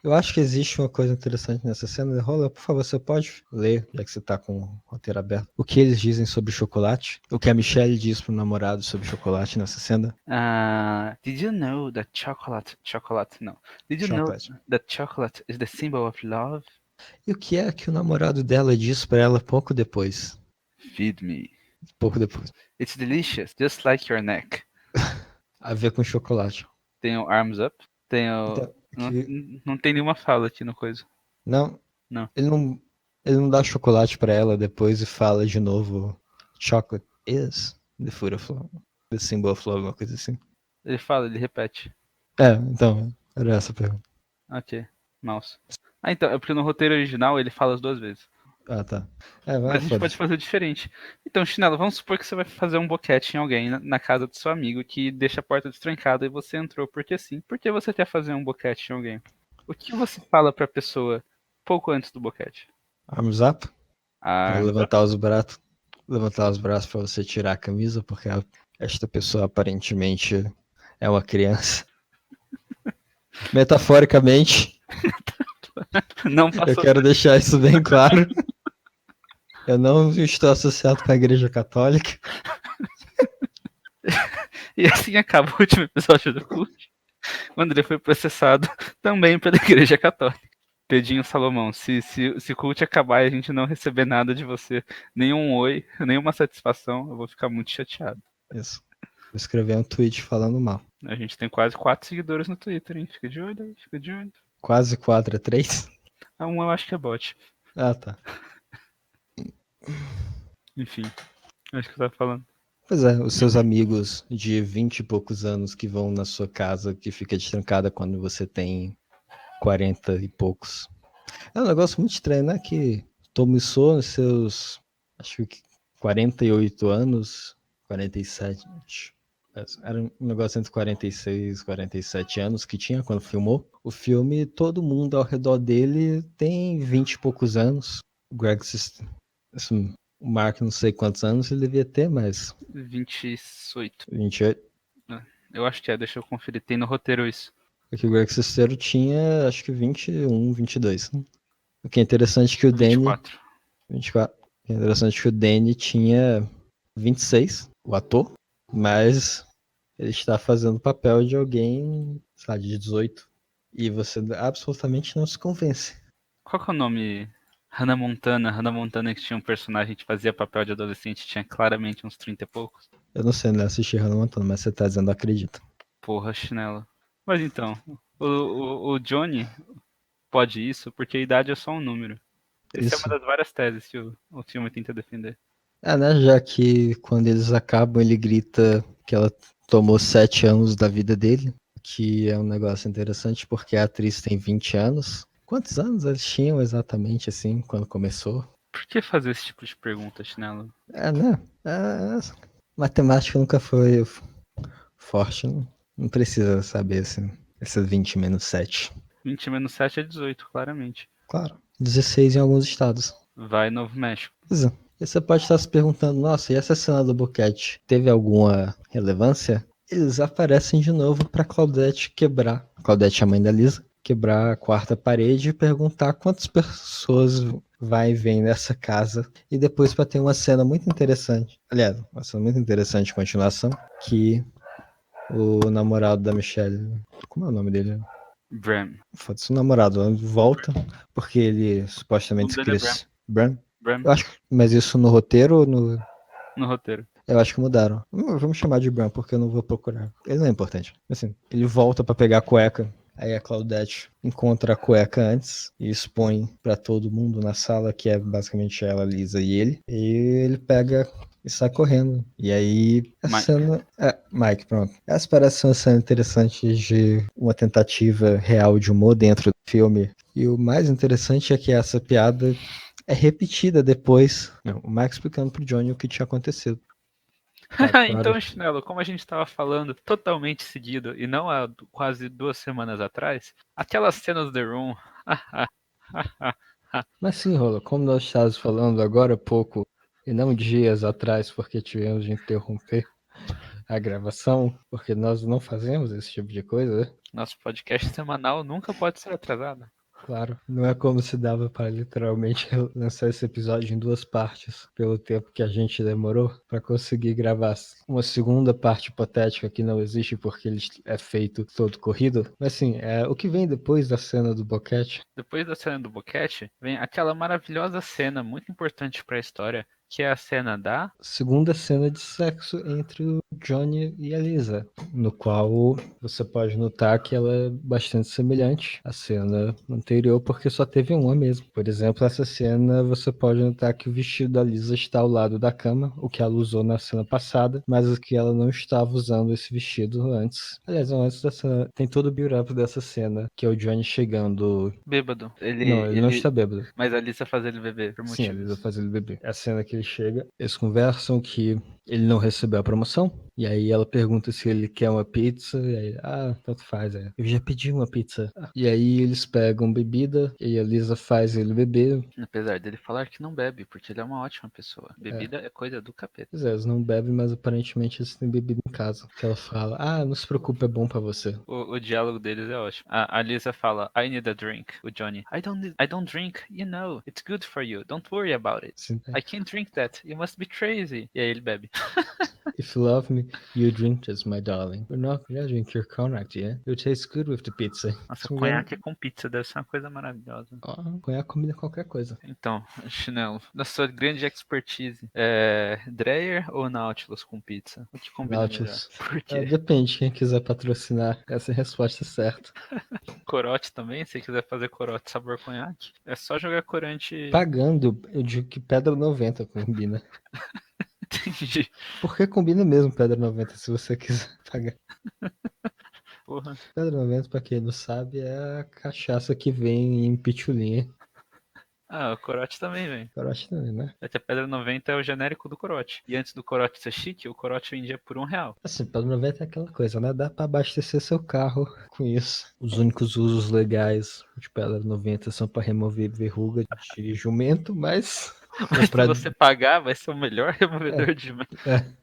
Eu acho que existe uma coisa interessante nessa cena. Rola, por favor, você pode ler, já que você tá com o roteiro aberto, o que eles dizem sobre chocolate? O que a Michelle diz pro namorado sobre chocolate nessa cena? Did you know that chocolate, no. Did you know Chocolate. that chocolate is the symbol of love? E o que é que o namorado dela diz pra ela pouco depois? Feed me. Pouco depois. It's delicious, just like your neck. A ver com chocolate. Tem o arms up, tem o... Então, Não, que... não tem nenhuma fala aqui no coisa. Não, Não. ele não, ele não dá chocolate pra ela depois e fala de novo: Chocolate is the food of love. The symbol of love, uma coisa assim. Ele fala, ele repete. Então, era essa a pergunta. Ok, mouse. Então, é porque no roteiro original ele fala as duas vezes. Ah, tá. Mas a gente pode Foda-se. fazer diferente. Então, Chinelo, vamos supor que você vai fazer um boquete em alguém na casa do seu amigo que deixa a porta destrancada e você entrou porque sim. Por que você quer fazer um boquete em alguém? O que você fala pra pessoa pouco antes do boquete? Arms up. Pra Arms up. levantar os braços. Levantar os braços pra você tirar a camisa, porque esta pessoa aparentemente é uma criança. Metaforicamente, Não eu passou. quero deixar isso bem claro. Eu não estou associado com a Igreja Católica. E assim acaba o último episódio do Cult, quando ele foi processado também pela Igreja Católica. Pedinho Salomão, se o Cult acabar e a gente não receber nada de você, nenhum oi, nenhuma satisfação, eu vou ficar muito chateado. Isso. Vou escrever um tweet falando mal. A gente tem quase 4 seguidores no Twitter, hein? Fica de olho aí, fica de olho. Quase 4 a 3. Um eu acho que é bot. Ah, tá. Enfim, acho que eu tava falando. Pois é, os seus amigos de 20 e poucos anos que vão na sua casa, que fica destrancada quando você tem 40 e poucos. É um negócio muito estranho, né? Que Tomiçou nos seus, acho que 48 anos, 47. Era um negócio entre 46 e 47 anos que tinha quando filmou. O filme, todo mundo ao redor dele tem 20 e poucos anos. O Greg, o Mark, não sei quantos anos ele devia ter, mas 28. 28. Eu acho que é, deixa eu conferir. Tem no roteiro isso. Porque o Greg Sestero tinha, acho que 21, 22. O que é interessante é que o Danny 24. 24. O que é interessante é que o Danny tinha 26, o ator, mas ele está fazendo o papel de alguém, sei lá, de 18. E você absolutamente não se convence. Qual que é o nome? Hannah Montana. Hannah Montana que tinha um personagem que fazia papel de adolescente, tinha claramente uns 30 e poucos. Eu não sei, não assisti Hannah Montana, mas você tá dizendo acredita. Porra, chinelo. Mas então, o Johnny pode isso porque a idade é só um número. Essa é uma Isso. das várias teses que o filme tenta defender. Né? Já que quando eles acabam, ele grita que ela tomou 7 anos da vida dele, que é um negócio interessante porque a atriz tem 20 anos. Quantos anos eles tinham exatamente, assim, quando começou? Por que fazer esse tipo de pergunta, chinelo? Né? Matemática nunca foi forte, não precisa saber, assim, essas 20 menos 7. 20 menos 7 é 18, claramente. Claro. 16 em alguns estados. Vai Novo México. Pois é. E você pode estar se perguntando, nossa, e essa cena do boquete teve alguma relevância? Eles aparecem de novo pra Claudette quebrar. Claudette, a mãe da Lisa, quebrar a quarta parede e perguntar quantas pessoas vai e vem nessa casa. E depois pra ter uma cena muito interessante. Aliás, uma cena muito interessante de continuação, que o namorado da Michelle, como é o nome dele? Bram. Foda-se, o namorado volta, porque ele O supostamente nome se dele é Bram. cresce. Bram? Bram, Eu acho, mas isso no roteiro ou no. no roteiro. Eu acho que mudaram. Vamos chamar de Bram, porque eu não vou procurar. Ele não é importante. Assim, ele volta pra pegar a cueca. Aí a Claudette encontra a cueca antes e expõe pra todo mundo na sala, que é basicamente ela, Lisa e ele. E ele pega e sai correndo. E aí a Mike. cena. Mike, pronto. Essa parece ser uma cena interessante de uma tentativa real de humor dentro do filme. E o mais interessante é que essa piada é repetida depois. O Mike explicando pro Johnny o que tinha acontecido. Então, Chinelo, como a gente estava falando totalmente seguido e não há quase 2 semanas atrás, aquelas cenas do The Room. Mas sim, Rola, como nós estávamos falando agora há pouco, e não dias atrás, porque tivemos de interromper a gravação, porque nós não fazemos esse tipo de coisa, né? Nosso podcast semanal nunca pode ser atrasado. Claro, não é como se dava para literalmente lançar esse episódio em 2 partes, pelo tempo que a gente demorou para conseguir gravar uma segunda parte hipotética que não existe porque ele é feito todo corrido. Mas assim, o que vem depois da cena do boquete? Depois da cena do boquete, vem aquela maravilhosa cena muito importante para a história, que é a cena da... Segunda cena de sexo entre o Johnny e a Lisa, no qual você pode notar que ela é bastante semelhante à cena anterior, porque só teve uma mesmo. Por exemplo, essa cena você pode notar que o vestido da Lisa está ao lado da cama, o que ela usou na cena passada, mas o que ela não estava usando esse vestido antes. Aliás, não, antes da cena, tem todo o build-up dessa cena, que é o Johnny chegando. Bêbado. Não, ele não está bêbado. Mas a Lisa faz ele beber, por Sim, a Lisa motivos. faz ele beber. É a cena que ele chega, eles conversam que ele não recebeu a promoção, e aí ela pergunta se ele quer uma pizza, e aí, tanto faz, eu já pedi uma pizza. E aí eles pegam bebida, e a Lisa faz ele beber. Apesar dele falar que não bebe, porque ele é uma ótima pessoa. Bebida é coisa do capeta. Pois é, eles não bebem, mas aparentemente eles têm bebida em casa. Que ela fala, não se preocupe, é bom pra você. O diálogo deles é ótimo. A Lisa fala, I need a drink. O Johnny, I don't drink, you know. It's good for you. Don't worry about it. Sim, I can't drink that. You must be crazy. E aí ele bebe. If you love me, you drink this, my darling. You're not gonna drink your cognac, yeah? It tastes good with the pizza. Nossa, Se não me engano, conhaque com pizza deve ser uma coisa maravilhosa. conhaque combina qualquer coisa. Então, Chinelo, da sua grande expertise, Dreyer ou Nautilus com pizza? O que combina melhor? Nautilus. Por quê? Depende, quem quiser patrocinar, essa é a resposta certa. Corote também, se quiser fazer corote sabor conhaque, é só jogar corante. Pagando, eu digo que Pedra 90 combina. Entendi. Porque combina mesmo Pedra 90, se você quiser pagar. Porra. Pedra 90, pra quem não sabe, é a cachaça que vem em pitulinha. Ah, o corote também, velho. Corote também, né? Até Pedra 90 é o genérico do corote. E antes do corote ser chique, o corote vendia por R$ 1. Assim, Pedra 90 é aquela coisa, né? Dá pra abastecer seu carro com isso. Os únicos usos legais de Pedra 90 são pra remover verruga de jumento, mas... Mas se você pagar, vai ser o melhor removedor de...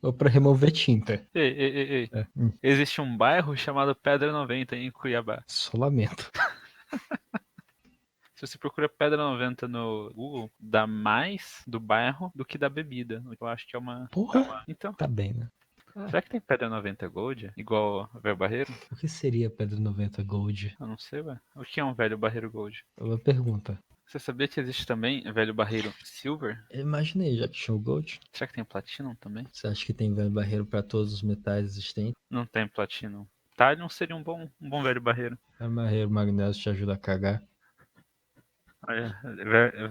ou pra remover tinta. Ei, ei, ei, ei. Existe um bairro chamado Pedra 90 em Cuiabá. Só lamento. Se você procura Pedra 90 no Google, dá mais do bairro do que da bebida. O que eu acho que é uma... Porra! Então, Tá bem, né? será que tem Pedra 90 Gold? Igual o Velho Barreiro? O que seria Pedra 90 Gold? Eu não sei, ué. O que é um Velho Barreiro Gold? É uma pergunta. Você sabia que existe também Velho Barreiro Silver? Eu imaginei, já que tinha o Gold. Será que tem Platinum também? Você acha que tem velho barreiro pra todos os metais existentes? Não tem Platinum. Talion seria um bom Velho Barreiro. É barreiro magnésio te ajuda a cagar. Olha,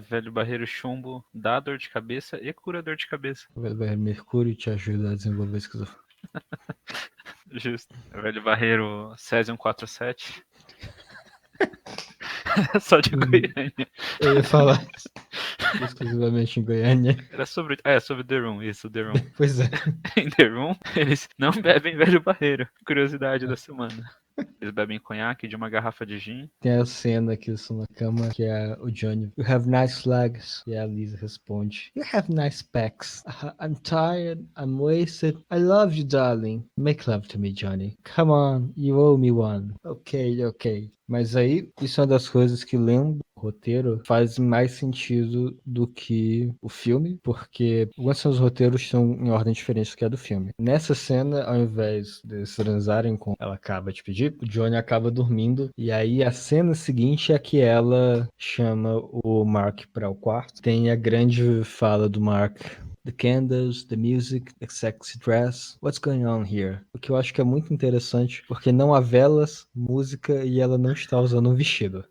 Velho Barreiro Chumbo dá dor de cabeça e cura dor de cabeça. O velho barreiro mercúrio te ajuda a desenvolver esquizofrenia. Justo. Velho Barreiro Cesium 47. Só de Goiânia. Eu ia falar exclusivamente em Goiânia. Era sobre The Room, isso, The Room. Pois é. Em The Room, eles não bebem Velho Barreiro. Curiosidade da semana. Eles bebem conhaque de uma garrafa de gin. Tem a cena que eles estão na cama, que é o Johnny. You have nice legs. E a Lisa responde. You have nice pecs. I'm tired. I'm wasted. I love you, darling. Make love to me, Johnny. Come on. You owe me one. Ok. Mas aí, isso é uma das coisas que lendo o roteiro faz mais sentido do que o filme, porque alguns dos roteiros estão em ordem diferente do que a do filme. Nessa cena, ao invés de se transarem com ela acaba de pedir, o Johnny acaba dormindo, e aí a cena seguinte é que ela chama o Mark para o quarto. Tem a grande fala do Mark. The candles, the music, the sexy dress. What's going on here? O que eu acho que é muito interessante, porque não há velas, música e ela não está usando um vestido.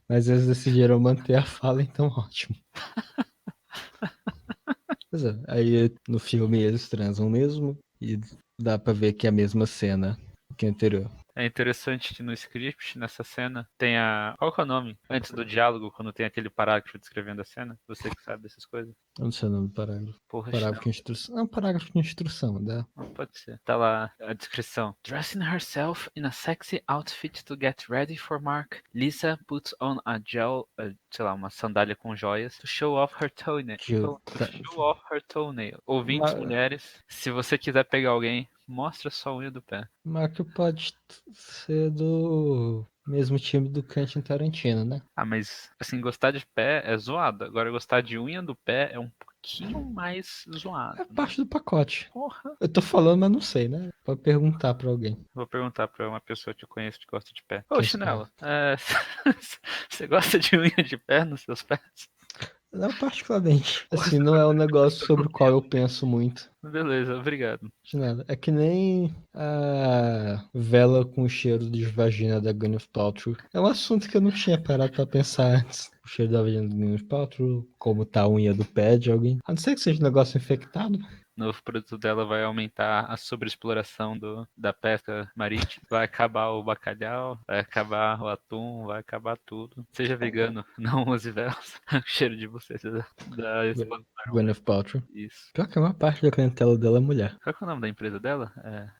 Mas eles decidiram manter a fala, então ótimo. Pois é, aí no filme eles transam mesmo e dá pra ver que é a mesma cena que a anterior. É interessante que no script, nessa cena, tem a... Qual que é o nome? Antes do diálogo, quando tem aquele parágrafo descrevendo a cena. Você que sabe dessas coisas. Eu não sei o nome do parágrafo. Porra, Parágrafo de instrução. É um parágrafo de instrução, né? não pode ser. Tá lá a descrição. Dressing herself in a sexy outfit to get ready for Mark, Lisa puts on a sei lá, uma sandália com joias to show off her toenail. Show off her toenail. Ouvintes, mulheres, se você quiser pegar alguém, mostra só a unha do pé. Mark pode ser do Mesmo time do Quentin Tarantino, né? Ah, mas assim, gostar de pé é zoado. Agora, gostar de unha do pé é um pouquinho mais zoado, É né? parte do pacote. Porra. Eu tô falando, mas não sei, né? Pode perguntar pra alguém. Vou perguntar pra uma pessoa que eu conheço que gosta de pé. Ô, Que é Chinelo, esperto. você gosta de unha de pé nos seus pés? Não, particularmente. Porra, Assim, você não é um negócio gosta sobre o do qual eu penso muito. Beleza, obrigado. De nada. É que nem a vela com cheiro de vagina da Gwyneth Paltrow. É um assunto que eu não tinha parado pra pensar antes. O cheiro da vagina da Gwyneth Paltrow, como tá a unha do pé de alguém. A não ser que seja um negócio infectado. O novo produto dela vai aumentar a sobreexploração da pesca marítima. Vai acabar o bacalhau, vai acabar o atum, vai acabar tudo. Seja vegano, não use velas. O cheiro de buceta da esposa do Iron Man. Gwyneth Paltrow. Isso. Pior que a maior parte da clientela dela é mulher. Qual que é o nome da empresa dela?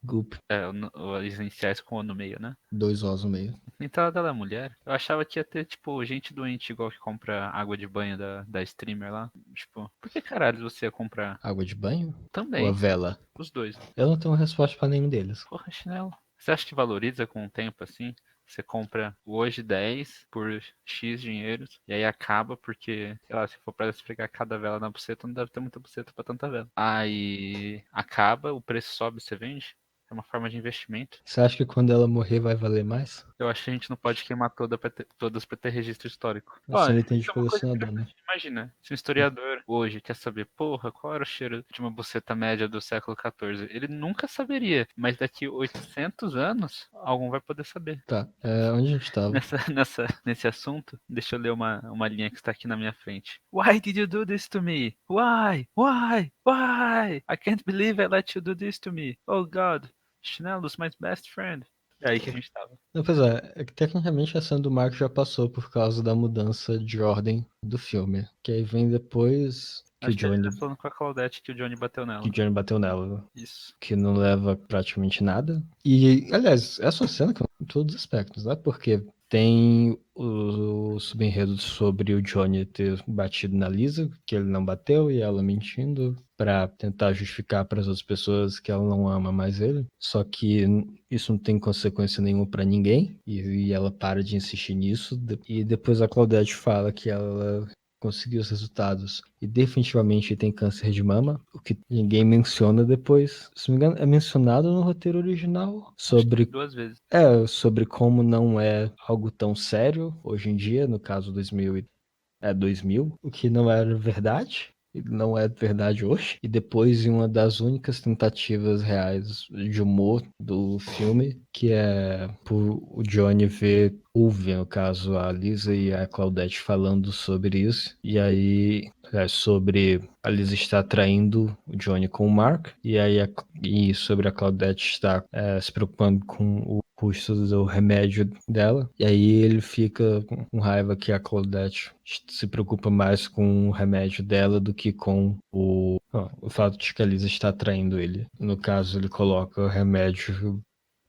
Goop. As iniciais com O no meio, né? Dois Os no meio. Então ela dela é mulher. Eu achava que ia ter, tipo, gente doente igual que compra água de banho da streamer lá. Tipo, por que caralho você ia comprar? Água de banho? Ou a Também, vela? os dois. Eu não tenho uma resposta pra nenhum deles. Porra, chinelo. Você acha que valoriza com o tempo assim? Você compra hoje 10 por X dinheiros e aí acaba porque, sei lá, se for pra esfregar cada vela na buceta, não deve ter muita buceta pra tanta vela. Aí acaba, o preço sobe, você vende. É uma forma de investimento. Você acha que quando ela morrer vai valer mais? Eu acho que a gente não pode queimar todas pra ter registro histórico. Assim, Olha, ele tem isso de é uma coisa colecionador, né? interessante. Imagina, se um historiador hoje quer saber, porra, qual era o cheiro de uma buceta média do século XIV? Ele nunca saberia, mas daqui 800 anos, algum vai poder saber. Tá, onde a gente tava? Nesse assunto, deixa eu ler uma linha que está aqui na minha frente. Why did you do this to me? Why? Why? Why? I can't believe I let you do this to me. Oh God, Chinelos, my best friend. É aí que a gente tava. Não, pois é que tecnicamente a cena do Marco já passou por causa da mudança de ordem do filme. Que aí vem depois que o Acho que ele Johnny, tá falando com a Claudette que o Johnny bateu que o nela. Johnny bateu nela. Isso. Que não leva praticamente nada. E, aliás, essa é uma cena com todos os aspectos, né? Porque tem o subenredo sobre o Johnny ter batido na Lisa, que ele não bateu, e ela mentindo pra tentar justificar para as outras pessoas que ela não ama mais ele. Só que isso não tem consequência nenhuma pra ninguém, e ela para de insistir nisso. E depois a Claudette fala que ela conseguiu os resultados e definitivamente tem câncer de mama, o que ninguém menciona depois. Se não me engano, é mencionado no roteiro original Acho que sobre 2 vezes. sobre como não é algo tão sério hoje em dia, no caso 2000, o que não era verdade. E não é verdade hoje. E depois, em uma das únicas tentativas reais de humor do filme, que é por o Johnny ver, ouve, no caso, a Lisa e a Claudette falando sobre isso. E aí, sobre a Lisa estar traindo o Johnny com o Mark. E aí, e sobre a Claudette estar se preocupando com o custo do remédio dela. E aí ele fica com raiva que a Claudette se preocupa mais com o remédio dela do que com o fato de que a Lisa está traindo ele. No caso, ele coloca o remédio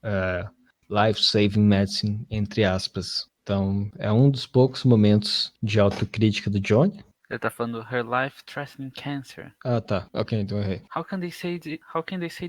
é, life-saving medicine, entre aspas. Então, é um dos poucos momentos de autocrítica do Johnny. Ele tá falando her life-threatening cancer. Ah, tá. Ok, então errei. How can they say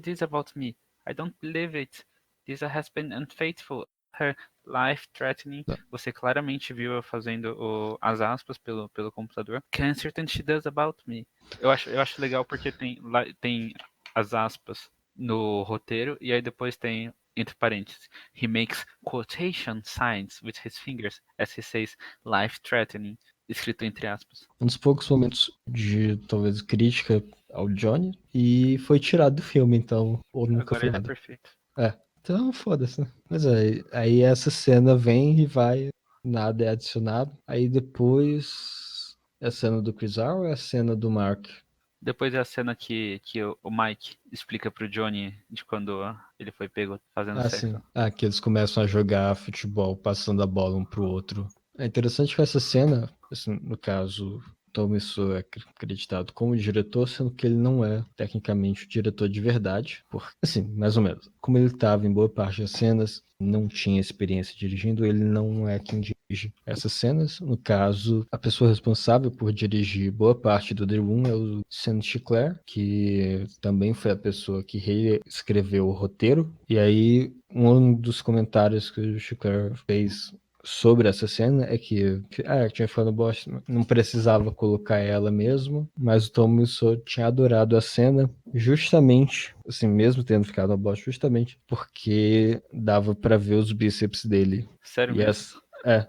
this about me? I don't believe it. Lisa has been unfaithful. Her life-threatening. Tá. Você claramente viu eu fazendo as aspas pelo computador. Cancer than she does about me. Eu acho legal porque tem as aspas no roteiro e aí depois tem entre parênteses. He makes quotation signs with his fingers as he says life-threatening. Escrito entre aspas. Um dos poucos momentos de, talvez, crítica ao Johnny. E foi tirado do filme, então, ou nunca Agora foi ele é nada. perfeito. Então, foda-se, né? Mas aí essa cena vem e vai, nada é adicionado. Aí depois é a cena do Chris Arrow ou é a cena do Mark? Depois é a cena que o Mike explica pro Johnny de quando ele foi pego fazendo Ah, sexo. sim. Ah, que eles começam a jogar futebol, passando a bola um pro outro. É interessante que essa cena, assim, no caso, Tom Wiseau é acreditado como diretor, sendo que ele não é tecnicamente o diretor de verdade. Assim, mais ou menos. Como ele estava em boa parte das cenas, não tinha experiência dirigindo, ele não é quem dirige essas cenas. No caso, a pessoa responsável por dirigir boa parte do The Room é o Sam Chicler, que também foi a pessoa que reescreveu o roteiro. E aí, um dos comentários que o Chicler fez sobre essa cena é que tinha falado bosta, não precisava colocar ela mesmo, mas o Tom Wiseau tinha adorado a cena justamente, assim, mesmo tendo ficado uma bosta, justamente porque dava pra ver os bíceps dele. Sério E mesmo?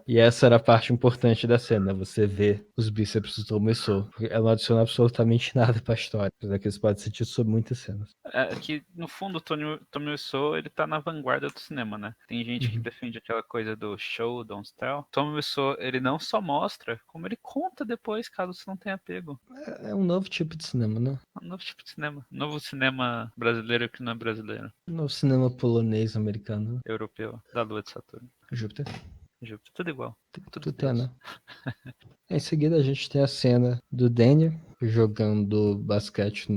essa era a parte importante da cena, você vê os bíceps do Tom Wiseau, porque ela não adiciona absolutamente nada pra história, apesar que você pode sentir sobre muitas cenas. É que, no fundo, o Tommy Wiseau, ele tá na vanguarda do cinema, né? Tem gente que Uhum. defende aquela coisa do show, don't tell. Tommy Wiseau, ele não só mostra, como ele conta depois, caso você não tenha pego. É um novo tipo de cinema, né? Um novo tipo de cinema. Novo cinema brasileiro que não é brasileiro. Um novo cinema polonês americano, Europeu, da Lua de Saturno. Júpiter. Júpiter, tudo igual. Tudo Tu tá, Deus. né? Em seguida, a gente tem a cena do Danny jogando basquete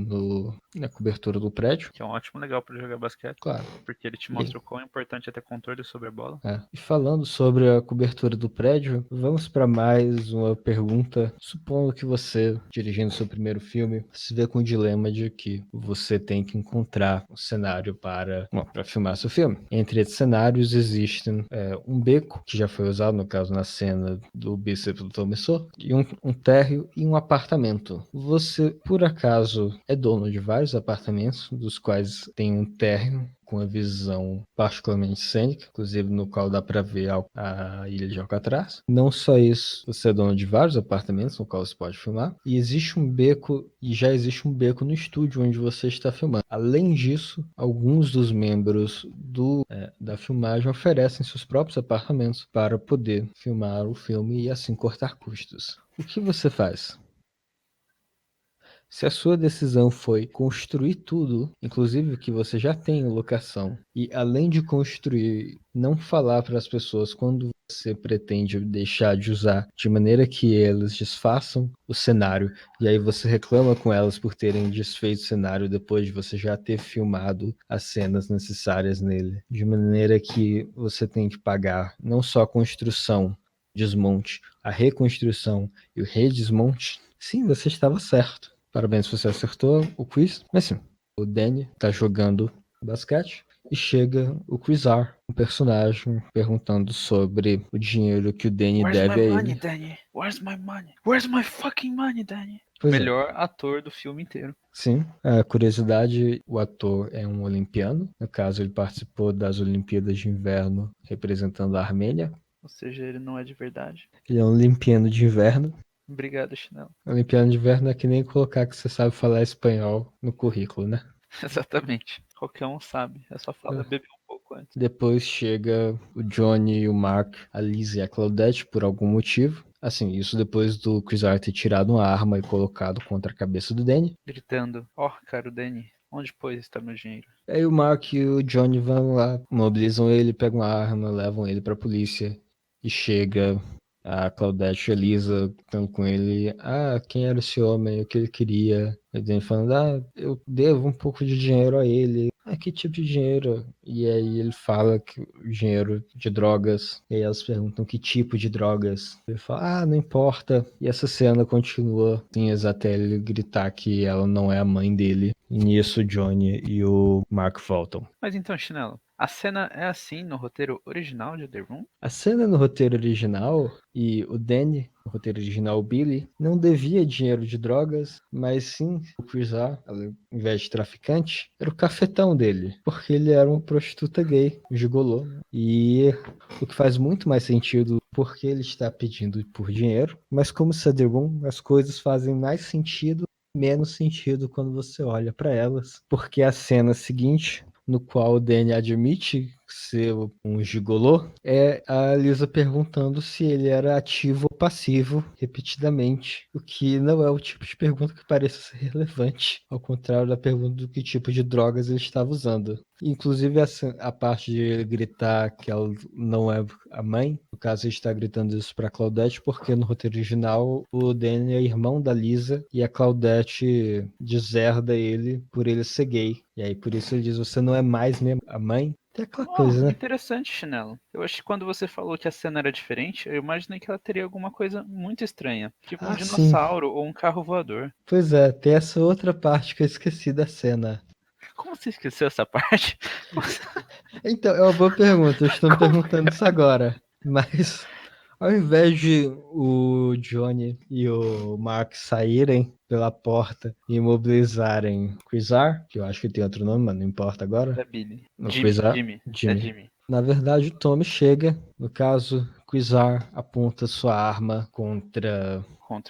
na cobertura do prédio. Que é um ótimo legal pra jogar basquete. Claro. Porque ele te E, mostra o quão importante é ter controle sobre a bola. e falando sobre a cobertura do prédio, vamos para mais uma pergunta. Supondo que você, dirigindo seu primeiro filme, se vê com o dilema de que você tem que encontrar um cenário para filmar seu filme. Entre esses cenários existem um beco, que já foi usado, no caso, na cena do bíceps do Tom Wiseau, e um térreo e um apartamento. Você, por acaso, é dono de vários apartamentos, dos quais tem um térreo com a visão particularmente cênica, inclusive no qual dá para ver a ilha de Alcatraz. Não só isso, você é dono de vários apartamentos no qual você pode filmar, e existe um beco, e já existe um beco no estúdio onde você está filmando. Além disso, alguns dos membros da filmagem oferecem seus próprios apartamentos para poder filmar o filme e assim cortar custos. O que você faz? Se a sua decisão foi construir tudo, inclusive o que você já tem em locação, e além de construir, não falar para as pessoas quando você pretende deixar de usar, de maneira que elas desfaçam o cenário, e aí você reclama com elas por terem desfeito o cenário depois de você já ter filmado as cenas necessárias nele, de maneira que você tem que pagar não só a construção, desmonte, a reconstrução e o redesmonte. Sim, você estava certo. Parabéns, você acertou o quiz. Mas sim, o Danny tá jogando basquete e chega o Quizar, um personagem, perguntando sobre o dinheiro que o Danny Where's my deve a money, ele. Danny? Where's my money? Where's my fucking money, Danny? Pois é, Melhor ator do filme inteiro. sim. A curiosidade, o ator é um olimpiano. No caso, ele participou das Olimpíadas de Inverno representando a Armênia. Ou seja, ele não é de verdade. Ele é um olimpiano de inverno. Obrigado, Chinelo. Olimpiano de inverno é que nem colocar que você sabe falar espanhol no currículo, né? Exatamente. Qualquer um sabe. É só falar beber um pouco antes. Depois chega o Johnny, o Mark, a Liz e a Claudette por algum motivo. Assim, isso depois do Chris Hart ter tirado uma arma e colocado contra a cabeça do Danny. Gritando: Ó, caro Danny, onde pois está meu dinheiro? Aí o Mark e o Johnny vão lá, mobilizam ele, pegam uma arma, levam ele pra polícia. E chega a Claudette e a Lisa estão com ele. Ah, quem era esse homem? O que ele queria? Ele falando, eu devo um pouco de dinheiro a ele. Ah, que tipo de dinheiro? E aí ele fala que o dinheiro de drogas. E aí elas perguntam que tipo de drogas. Ele fala, não importa. E essa cena continua assim, até ele gritar que ela não é a mãe dele. E nisso o Johnny e o Mark voltam. Mas então, Chinelo, a cena é assim no roteiro original de The Room? A cena no roteiro original e o Danny, no roteiro original, o Billy, não devia dinheiro de drogas, mas sim o Chris R, ao invés de traficante, era o cafetão dele, porque ele era uma prostituta gay, um gigolô. E o que faz muito mais sentido porque ele está pedindo por dinheiro, mas como The Room, as coisas fazem mais sentido, menos sentido quando você olha para elas, porque a cena seguinte no qual o Danny admite ser um gigolô, é a Lisa perguntando se ele era ativo ou passivo repetidamente, o que não é o tipo de pergunta que pareça ser relevante, ao contrário da pergunta do que tipo de drogas ele estava usando. Inclusive a parte de ele gritar que ela não é a mãe, no caso ele está gritando isso para Claudette porque no roteiro original o Danny é irmão da Lisa e a Claudette deserda ele por ele ser gay. E aí por isso ele diz, você não é mais minha a mãe? Tem aquela Oh, coisa, né? interessante, Chinelo. Eu acho que quando você falou que a cena era diferente, eu imaginei que ela teria alguma coisa muito estranha. Tipo um Ah, sim. dinossauro ou um carro voador. Pois é, tem essa outra parte que eu esqueci da cena. Como você esqueceu essa parte? Então, é uma boa pergunta, eu estou me Como... perguntando isso agora. Mas, ao invés de o Johnny e o Mark saírem pela porta e imobilizarem Quasar, que eu acho que tem outro nome, mas não importa agora. É Billy. No Jimmy, Quasar, Jimmy. É Jimmy. Jimmy. Na verdade, o Tommy chega. No caso, Quasar aponta sua arma Contra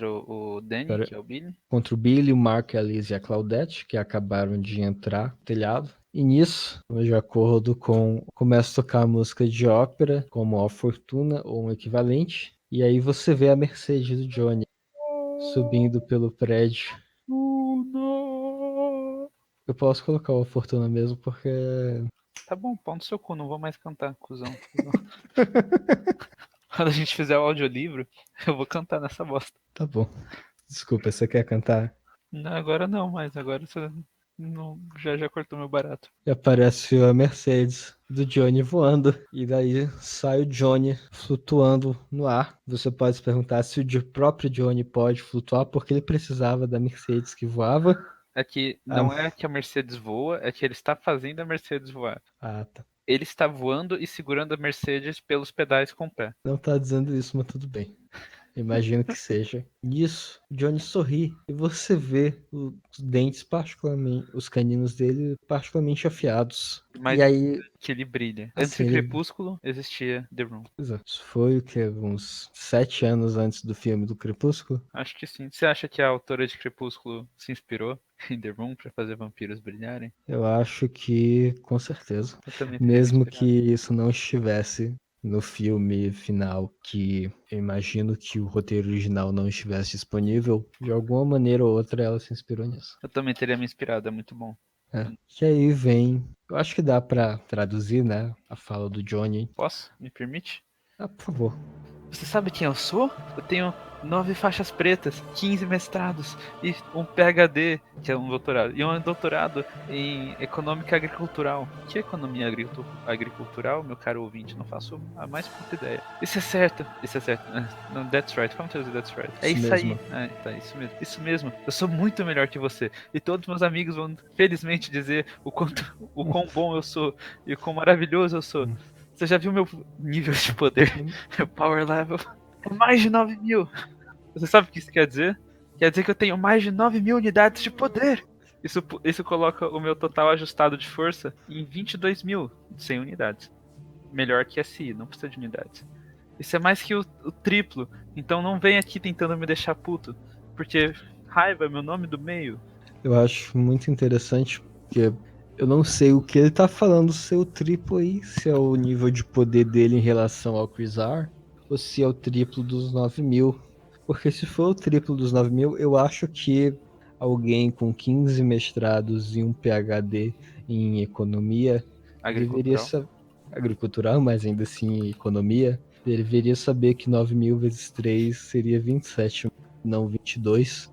o Danny, que é o Billy. contra o Billy, o Mark, a Liz e a Claudette, que acabaram de entrar no telhado. E nisso, de acordo com. Começa a tocar a música de ópera, como a Fortuna ou um equivalente. E aí você vê a Mercedes do Johnny subindo pelo prédio. Não. Eu posso colocar a Fortuna mesmo, porque. Tá bom, pau no seu cu, não vou mais cantar, cuzão. Quando a gente fizer o audiolivro, eu vou cantar nessa bosta. Tá bom. Desculpa, você quer cantar? Não, agora não, mas agora você já cortou meu barato. E aparece a Mercedes do Johnny voando. E daí sai o Johnny flutuando no ar. Você pode se perguntar se o próprio Johnny pode flutuar, porque ele precisava da Mercedes que voava. É que Ah, não é que a Mercedes voa, é que ele está fazendo a Mercedes voar. tá. Ele está voando e segurando a Mercedes pelos pedais com o pé. Não tá dizendo isso, mas tudo bem. Imagino que seja. Nisso, Johnny sorri e você vê os dentes particularmente, os caninos dele particularmente afiados. Mais E aí, que ele brilha. Antes assim, de ele. Crepúsculo, existia The Room. Isso foi o que? Uns 7 anos antes do filme do Crepúsculo? Acho que sim. Você acha que a autora de Crepúsculo se inspirou em The Room pra fazer vampiros brilharem? Eu acho que com certeza. Eu também teria me Mesmo que inspirado. isso não estivesse no filme final, que eu imagino que o roteiro original não estivesse disponível, de alguma maneira ou outra ela se inspirou nisso. Eu também teria me inspirado, é muito bom. É. Que aí vem. Eu acho que dá pra traduzir, né? A fala do Johnny. Posso? Me permite? Ah, por favor. Você sabe quem eu sou? Eu tenho 9 faixas pretas, 15 mestrados e um PhD, que é um doutorado, e um doutorado em econômica agricultural. Que economia agricultural, meu caro ouvinte? Não faço a mais puta ideia. Isso é certo. Isso é certo. Não, that's right. Como traduzir that's right? É Isso isso aí. mesmo. Tá, isso mesmo. Isso mesmo. Eu sou muito melhor que você. E todos meus amigos vão felizmente dizer o quão bom eu sou e o quão maravilhoso eu sou. Você já viu meu nível de poder? Meu power level? É mais de 9 mil. Você sabe o que isso quer dizer? Quer dizer que eu tenho mais de 9 mil unidades de poder. Isso coloca o meu total ajustado de força em 22.100 unidades. Melhor que a SI, não precisa de unidades. Isso é mais que o triplo. Então não vem aqui tentando me deixar puto. Porque raiva é meu nome do meio. Eu acho muito interessante, porque eu não sei o que ele tá falando, se é o triplo aí, se é o nível de poder dele em relação ao Quasar, ou se é o triplo dos 9 mil. Porque se for o triplo dos 9 mil, eu acho que alguém com 15 mestrados e um PhD em economia deveria Agricultural. saber. Agricultural, mas ainda assim em economia, deveria saber que 9 mil vezes 3 seria 27, não 22.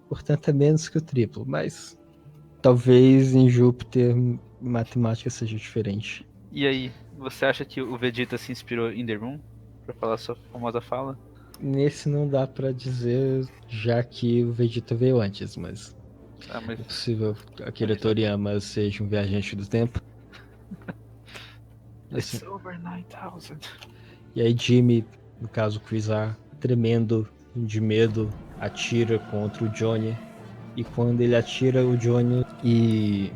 Portanto, é menos que o triplo, mas talvez em Júpiter matemática seja diferente. E aí, você acha que o Vegeta se inspirou em The Room? Pra falar sua famosa fala? Nesse não dá pra dizer, já que o Vegeta veio antes, mas Ah, mas é possível que aquele Toriyama seja um viajante do tempo. Assim, It's over 9,000. e aí Jimmy, no caso Quasar, tremendo de medo, atira contra o Johnny. E quando ele atira o Johnny e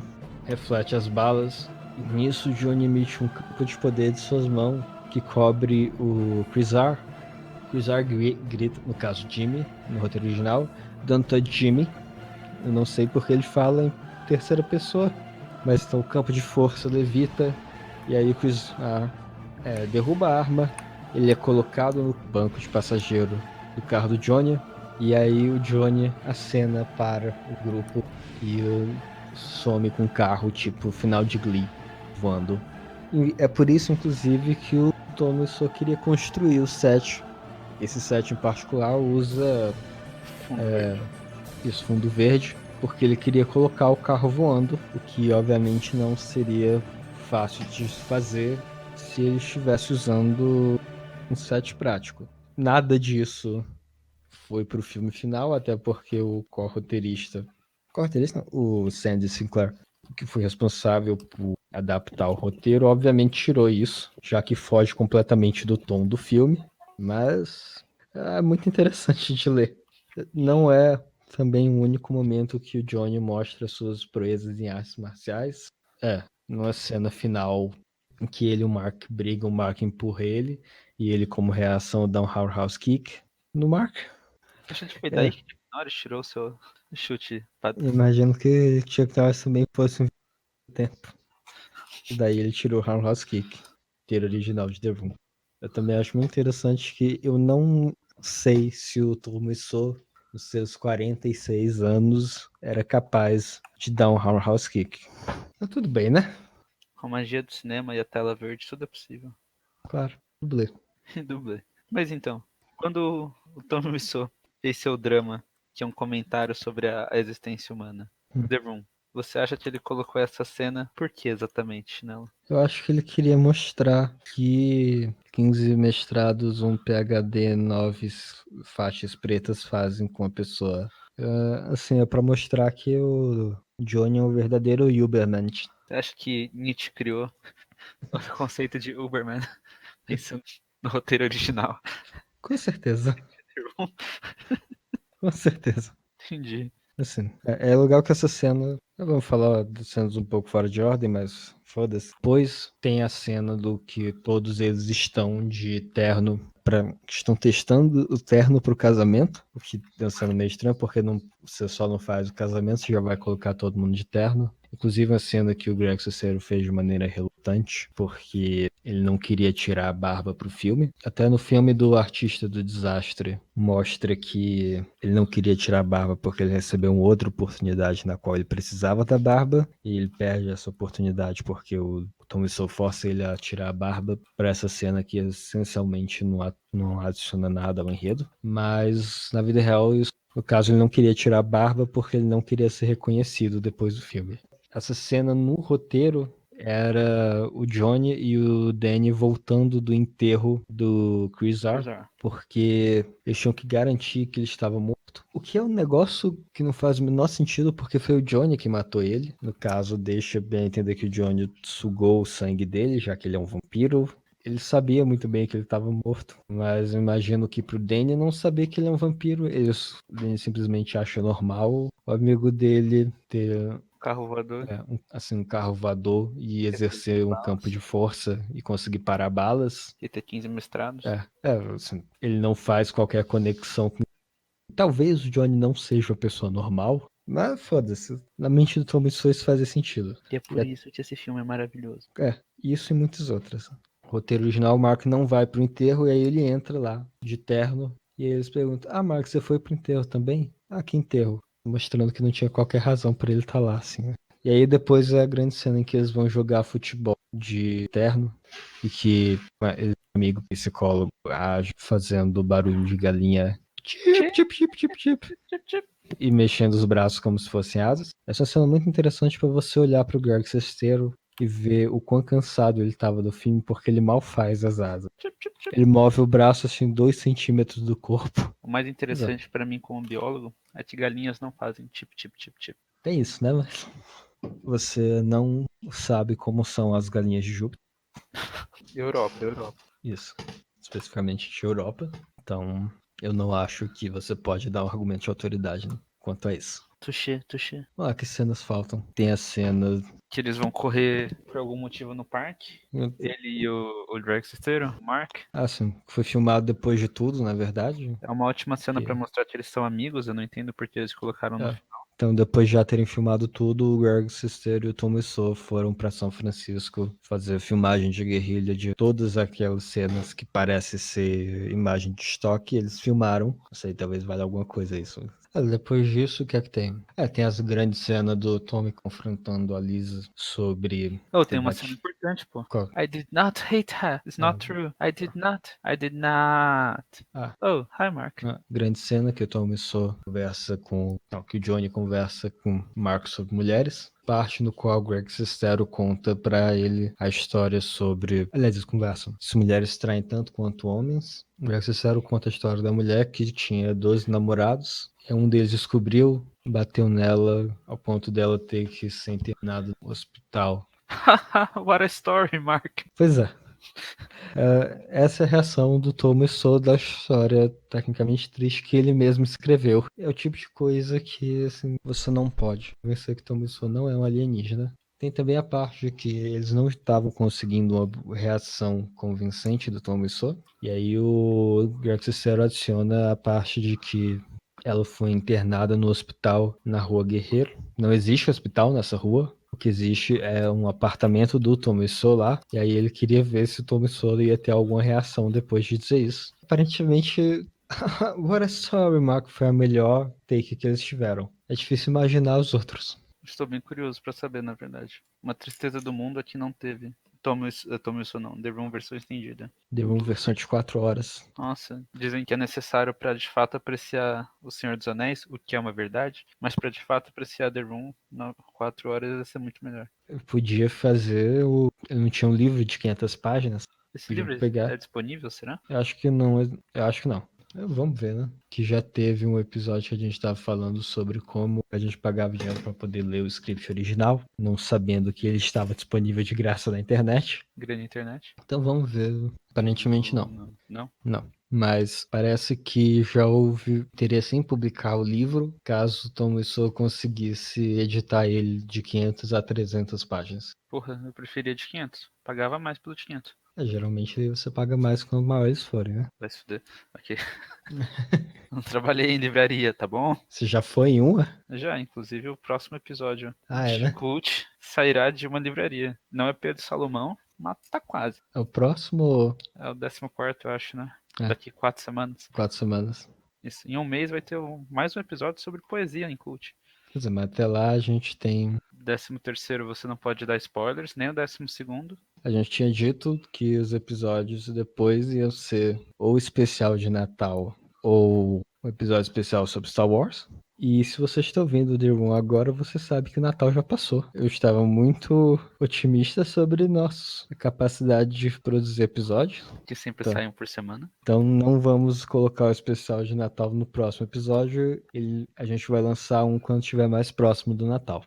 reflete as balas, e nisso o Johnny emite um campo de poder de suas mãos que cobre o Quasar. Quasar grita, no caso Jimmy, no roteiro original, dando to Jimmy. Eu não sei porque ele fala em terceira pessoa, mas então o campo de força levita E aí o Chris derruba a arma, ele é colocado no banco de passageiro do carro do Johnny, e aí o Johnny acena para o grupo e some com o carro, tipo final de Glee, voando. E é por isso, inclusive, que o Tommy só queria construir o set. Esse set em particular usa Fundo verde. isso, fundo verde, porque ele queria colocar o carro voando, o que obviamente não seria fácil de fazer se ele estivesse usando um set prático. Nada disso foi pro filme final, até porque o co-roteirista não, o Sandy Sinclair, que foi responsável por adaptar o roteiro, obviamente tirou isso, já que foge completamente do tom do filme, mas é muito interessante de ler. Não é também o único momento que o Johnny mostra suas proezas em artes marciais. Numa cena final em que ele e o Mark brigam, o Mark empurra ele, e ele, como reação, dá um roundhouse kick no Mark. Acho que foi daí É, que o Norris tirou o seu chute. imagino que Chuck Norris também fosse um tempo. Daí ele tirou o roundhouse kick, ter original de The Room. Eu também acho muito interessante que eu não sei se o Tomiso, nos seus 46 anos, era capaz de dar um roundhouse kick. Mas tudo bem, né? Com a magia do cinema e a tela verde, tudo é possível. Claro, dublê. Dublê. Mas então, quando o Tom Wiseau fez seu drama, que é um comentário sobre a existência humana, The Room, você acha que ele colocou essa cena por que exatamente nela? Eu acho que ele queria mostrar que 15 mestrados, um PhD, 9 faixas pretas fazem com a pessoa. Assim, é pra mostrar que o Johnny é um verdadeiro Ubermensch. Você acha que Nietzsche criou o conceito de Uberman pensando no roteiro original? Com certeza, The Room? com certeza. Entendi. Assim, é legal que essa cena. Vamos falar de cenas um pouco fora de ordem, mas foda-se. Depois tem a cena do que todos eles estão de terno. Estão testando o terno pro casamento, o que tá sendo meio estranho, porque não, você só não faz o casamento, você já vai colocar todo mundo de terno. Inclusive a cena que o Greg Sestero fez de maneira relutante, porque ele não queria tirar a barba pro filme. Até no filme do Artista do Desastre, mostra que ele não queria tirar a barba porque ele recebeu uma outra oportunidade na qual ele precisava da barba, e ele perde essa oportunidade porque o Tom Wiseau força ele a tirar a barba para essa cena que essencialmente não adiciona nada ao enredo. Mas na vida real, no caso, ele não queria tirar a barba porque ele não queria ser reconhecido depois do filme. Essa cena no roteiro era o Johnny e o Danny voltando do enterro do Chris R, Bizarro. porque eles tinham que garantir que ele estava morto. O que é um negócio que não faz o menor sentido, porque foi o Johnny que matou ele. No caso, deixa bem entender que o Johnny sugou o sangue dele, já que ele é um vampiro. Ele sabia muito bem que ele estava morto, mas eu imagino que pro Danny não saber que ele é um vampiro, o Danny simplesmente acha normal o amigo dele ter Carro voador, um carro voador e exercer um campo balas, de força e conseguir parar balas. e ter 15 mestrados. Assim, ele não faz qualquer conexão com. Talvez o Johnny não seja uma pessoa normal, mas foda-se. Na mente do Tom Wiseau isso faz sentido. E é E por isso que esse filme é maravilhoso. isso e muitas outras. O roteiro original, o Mark não vai pro enterro e aí ele entra lá, de terno, e aí eles perguntam: Ah, Mark, você foi pro enterro também? Ah, que enterro? Mostrando que não tinha qualquer razão pra ele estar lá, assim, né? E aí depois é a grande cena em que eles vão jogar futebol de terno e que ele, amigo psicólogo, age fazendo barulho de galinha. Chip, chip, chip, chip, chip. E mexendo os braços como se fossem asas. Essa é uma cena muito interessante para você olhar pro Greg Sestero e ver o quão cansado ele tava do filme, porque ele mal faz as asas. Ele move o braço assim 2 centímetros do corpo. O mais Exato. interessante para mim como biólogo é que galinhas não fazem tip, tip, tip, tip. Tem isso, né? Mas você não sabe como são as galinhas de Júpiter. Europa, Europa. Isso. Especificamente de Europa. Então, eu não acho que você pode dar um argumento de autoridade, né, quanto a isso. Touché, touché. Ah, que cenas faltam? Tem a cena. Que eles vão correr por algum motivo no parque. Ele e o Drake Sestero, o Mark. Assim, foi filmado depois de tudo, na verdade. É uma ótima cena Que, para mostrar que eles são amigos. Eu não entendo porque eles colocaram no é, final. Então, depois de já terem filmado tudo, o Greg Sestero e o Tom Wiseau foram para São Francisco fazer filmagem de guerrilha de todas aquelas cenas que parecem ser imagem de estoque. Eles filmaram. Não sei, talvez valha alguma coisa isso. Depois disso, o que é que tem? Tem as grandes cenas do Tommy confrontando a Lisa sobre Oh, ter tem uma cena batido. importante, pô. Qual? I did not hate her. It's not true. I did not. I did not. Ah, Oh, hi, Mark. grande cena que o Tom Wiseau conversa com... Não, que o Johnny conversa com o Mark sobre mulheres. Parte no qual o Greg Sestero conta pra ele a história sobre... Aliás, eles conversam. Se mulheres traem tanto quanto homens. O Greg Sestero conta a história da mulher que tinha 12 namorados. E um deles descobriu, bateu nela ao ponto dela ter que ser internada no hospital. What a story, Mark. Pois é. Essa é a reação do Thomas Sowell da história tecnicamente triste que ele mesmo escreveu. É o tipo de coisa que assim, você não pode vencer que Thomas Sowell não é um alienígena. Tem também a parte de que eles não estavam conseguindo uma reação convincente do Thomas Sowell. E aí o Greg Sestero adiciona a parte de que ela foi internada no hospital na Rua Guerreiro. Não existe hospital nessa rua. O que existe é um apartamento do Tommy Sowell lá, e aí ele queria ver se o Tommy Sowell ia ter alguma reação depois de dizer isso. Aparentemente, What a Story, Mark, foi a melhor take que eles tiveram. É difícil imaginar os outros. Estou bem curioso pra saber, na verdade. Uma tristeza do mundo aqui não teve. Tome isso não. The Room versão estendida. Deu uma versão de 4 horas. Nossa, dizem que é necessário pra de fato apreciar O Senhor dos Anéis, o que é uma verdade, mas pra de fato apreciar The Room, 4 horas ia ser muito melhor. Eu podia fazer o... Eu não tinha um livro de 500 páginas. Esse Podia livro pegar. é disponível, será? Eu acho que não. Eu acho que não. Vamos ver, né? Que já teve um episódio que a gente estava falando sobre como a gente pagava dinheiro para poder ler o script original, não sabendo que ele estava disponível de graça na internet. Grande internet? Então vamos ver. Aparentemente não. Não? Não. Mas parece que já houve interesse em publicar o livro, caso Tom Wiseau conseguisse editar ele de 500 a 300 páginas. Porra, eu preferia de 500. Pagava mais pelo de 500. Geralmente você paga mais quanto maiores forem, né? Vai se fuder. Ok. Não trabalhei em livraria, tá bom? Você já foi em uma? Já, inclusive o próximo episódio É, de né? Cult sairá de uma livraria. Não é Pedro Salomão, mas tá quase. É o próximo. É o 14º, eu acho, né? É, Daqui 4 semanas. 4 semanas. Isso. Em um mês vai ter mais um episódio sobre poesia em Cult. Quer dizer, mas até lá a gente tem. 13º você não pode dar spoilers, nem o 12º. A gente tinha dito que os episódios depois iam ser ou especial de Natal ou um episódio especial sobre Star Wars. E se você está ouvindo o The Room agora, você sabe que o Natal já passou. Eu estava muito otimista sobre nossa capacidade de produzir episódios. Que sempre Tá. sai um por semana. Então não vamos colocar o especial de Natal no próximo episódio. A gente vai lançar um quando estiver mais próximo do Natal.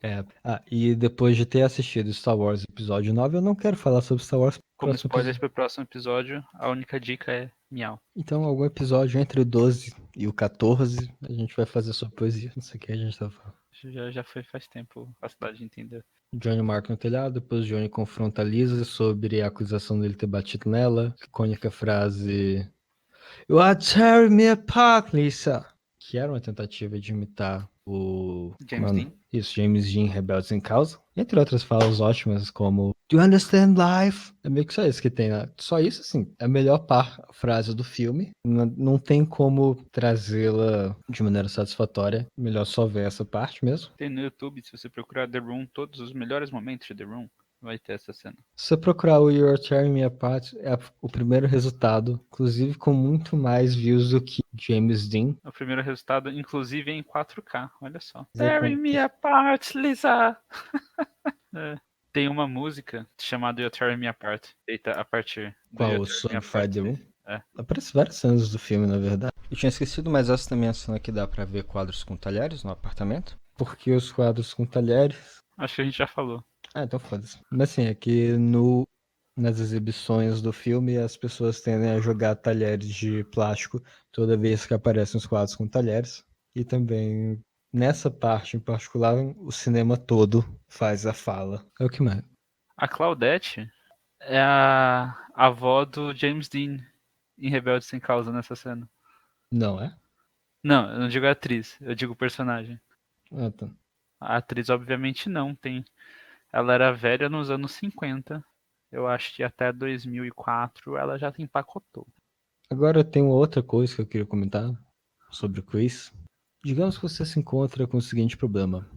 E depois de ter assistido Star Wars Episódio 9, eu não quero falar sobre Star Wars no Como próximo spoilers episódio. pro próximo episódio, a única dica é miau. Então, algum episódio entre o 12 e o 14, a gente vai fazer sobre poesia. Não sei o que a gente tá falando. Já foi faz tempo, facilidade de entender. Johnny marca no telhado, depois Johnny confronta a Lisa sobre a acusação dele ter batido nela. Icônica frase: You are tearing me apart, Lisa. Que era uma tentativa de imitar o... James Dean? Isso, James Dean, Rebeldes em Causa. Entre outras falas ótimas, como Do you understand life? É meio que só isso que tem, né? Só isso, assim, é a melhor frase do filme. Não tem como trazê-la de maneira satisfatória. Melhor só ver essa parte mesmo. Tem no YouTube, se você procurar The Room, todos os melhores momentos de The Room, vai ter essa cena. Se você procurar o You're Tearing Me Apart, é o primeiro resultado, inclusive com muito mais views do que James Dean. O primeiro resultado, inclusive, é em 4K, olha só. Dizer Tearing me apart, Lisa! É. Tem uma música chamada You're Tearing Me Apart, feita a partir do Qual? You're O Tearing Me Sonic The Room? É. Aparece várias cenas do filme, na verdade. Eu tinha esquecido, mas essa também é a cena que dá pra ver quadros com talheres no apartamento. Porque os quadros com talheres... Acho que a gente já falou. Então foda-se. Mas assim, é que nas exibições do filme as pessoas tendem a jogar talheres de plástico toda vez que aparecem os quadros com talheres. E também, nessa parte em particular, o cinema todo faz a fala. É o que mais? A Claudette é a avó do James Dean em Rebelde Sem Causa nessa cena. Não é? Não, eu não digo a atriz, eu digo o personagem. Ah, tá. A atriz, obviamente, não. Ela era velha nos anos 50. Eu acho que até 2004 ela já empacotou. Agora tem uma outra coisa que eu queria comentar sobre o quiz. Digamos que você se encontra com o seguinte problema.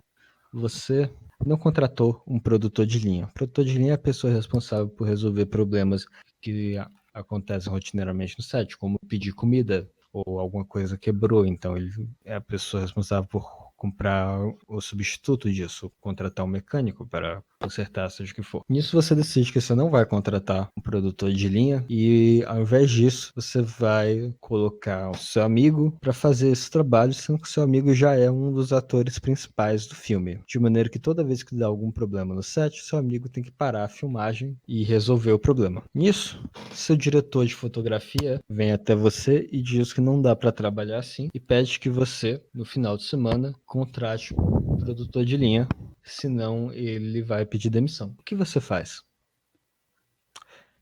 Você não contratou um produtor de linha. O produtor de linha é a pessoa responsável por resolver problemas que acontecem rotineiramente no set, como pedir comida ou alguma coisa quebrou. Então ele é a pessoa responsável por comprar o substituto disso, contratar um mecânico para consertar, seja o que for. Nisso você decide que você não vai contratar um produtor de linha e ao invés disso você vai colocar o seu amigo para fazer esse trabalho, sendo que o seu amigo já é um dos atores principais do filme. De maneira que toda vez que dá algum problema no set, seu amigo tem que parar a filmagem e resolver o problema. Nisso, seu diretor de fotografia vem até você e diz que não dá para trabalhar assim e pede que você, no final de semana, contrate um produtor de linha, senão ele vai pedir demissão. O que você faz?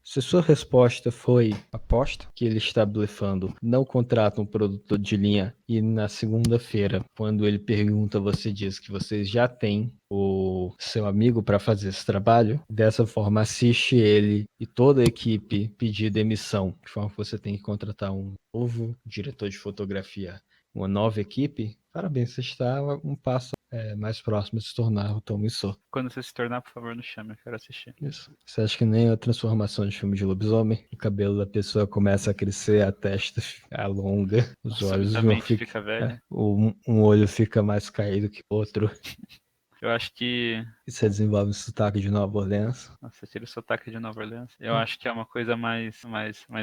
Se sua resposta foi aposta, que ele está blefando, não contrata um produtor de linha e na segunda-feira, quando ele pergunta, você diz que vocês já têm o seu amigo para fazer esse trabalho, dessa forma assiste ele e toda a equipe pedir demissão, de forma que você tem que contratar um novo diretor de fotografia, uma nova equipe. Parabéns, você está um passo mais próximo de se tornar o Tom Wiseau. Quando você se tornar, por favor, nos chame, eu quero assistir. Isso. Você acha que nem a transformação de filme de lobisomem? O cabelo da pessoa começa a crescer, a testa alonga, os olhos vão Subitamente ficar. fica velha. Um olho fica mais caído que o outro. Eu acho que. E você desenvolve um sotaque de Nova Orleans. Nossa, tira o sotaque de Nova Orleans. Eu acho que é uma coisa mais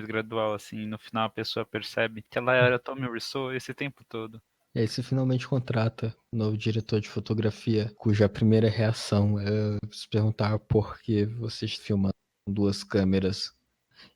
gradual, assim. No final a pessoa percebe que ela era Tommy Wiseau esse tempo todo. E aí você finalmente contrata um novo diretor de fotografia, cuja primeira reação é se perguntar por que você está filmando com duas câmeras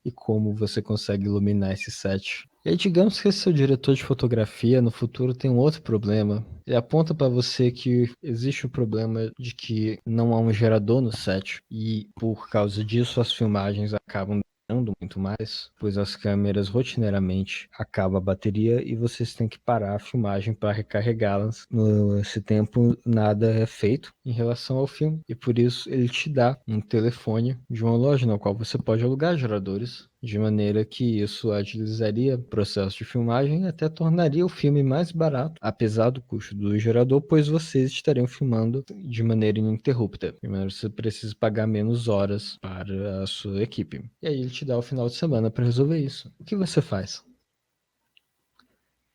e como você consegue iluminar esse set. E aí, digamos que esse seu diretor de fotografia no futuro tem um outro problema. Ele aponta para você que existe o problema de que não há um gerador no set e por causa disso as filmagens acabam demorando muito mais, pois as câmeras rotineiramente acabam a bateria e vocês têm que parar a filmagem para recarregá-las. Nesse tempo nada é feito em relação ao filme e por isso ele te dá um telefone de uma loja na qual você pode alugar geradores, de maneira que isso agilizaria o processo de filmagem e até tornaria o filme mais barato, apesar do custo do gerador, pois vocês estariam filmando de maneira ininterrupta. De maneira que você precisa pagar menos horas para a sua equipe. E aí ele te dá o final de semana para resolver isso. O que você faz?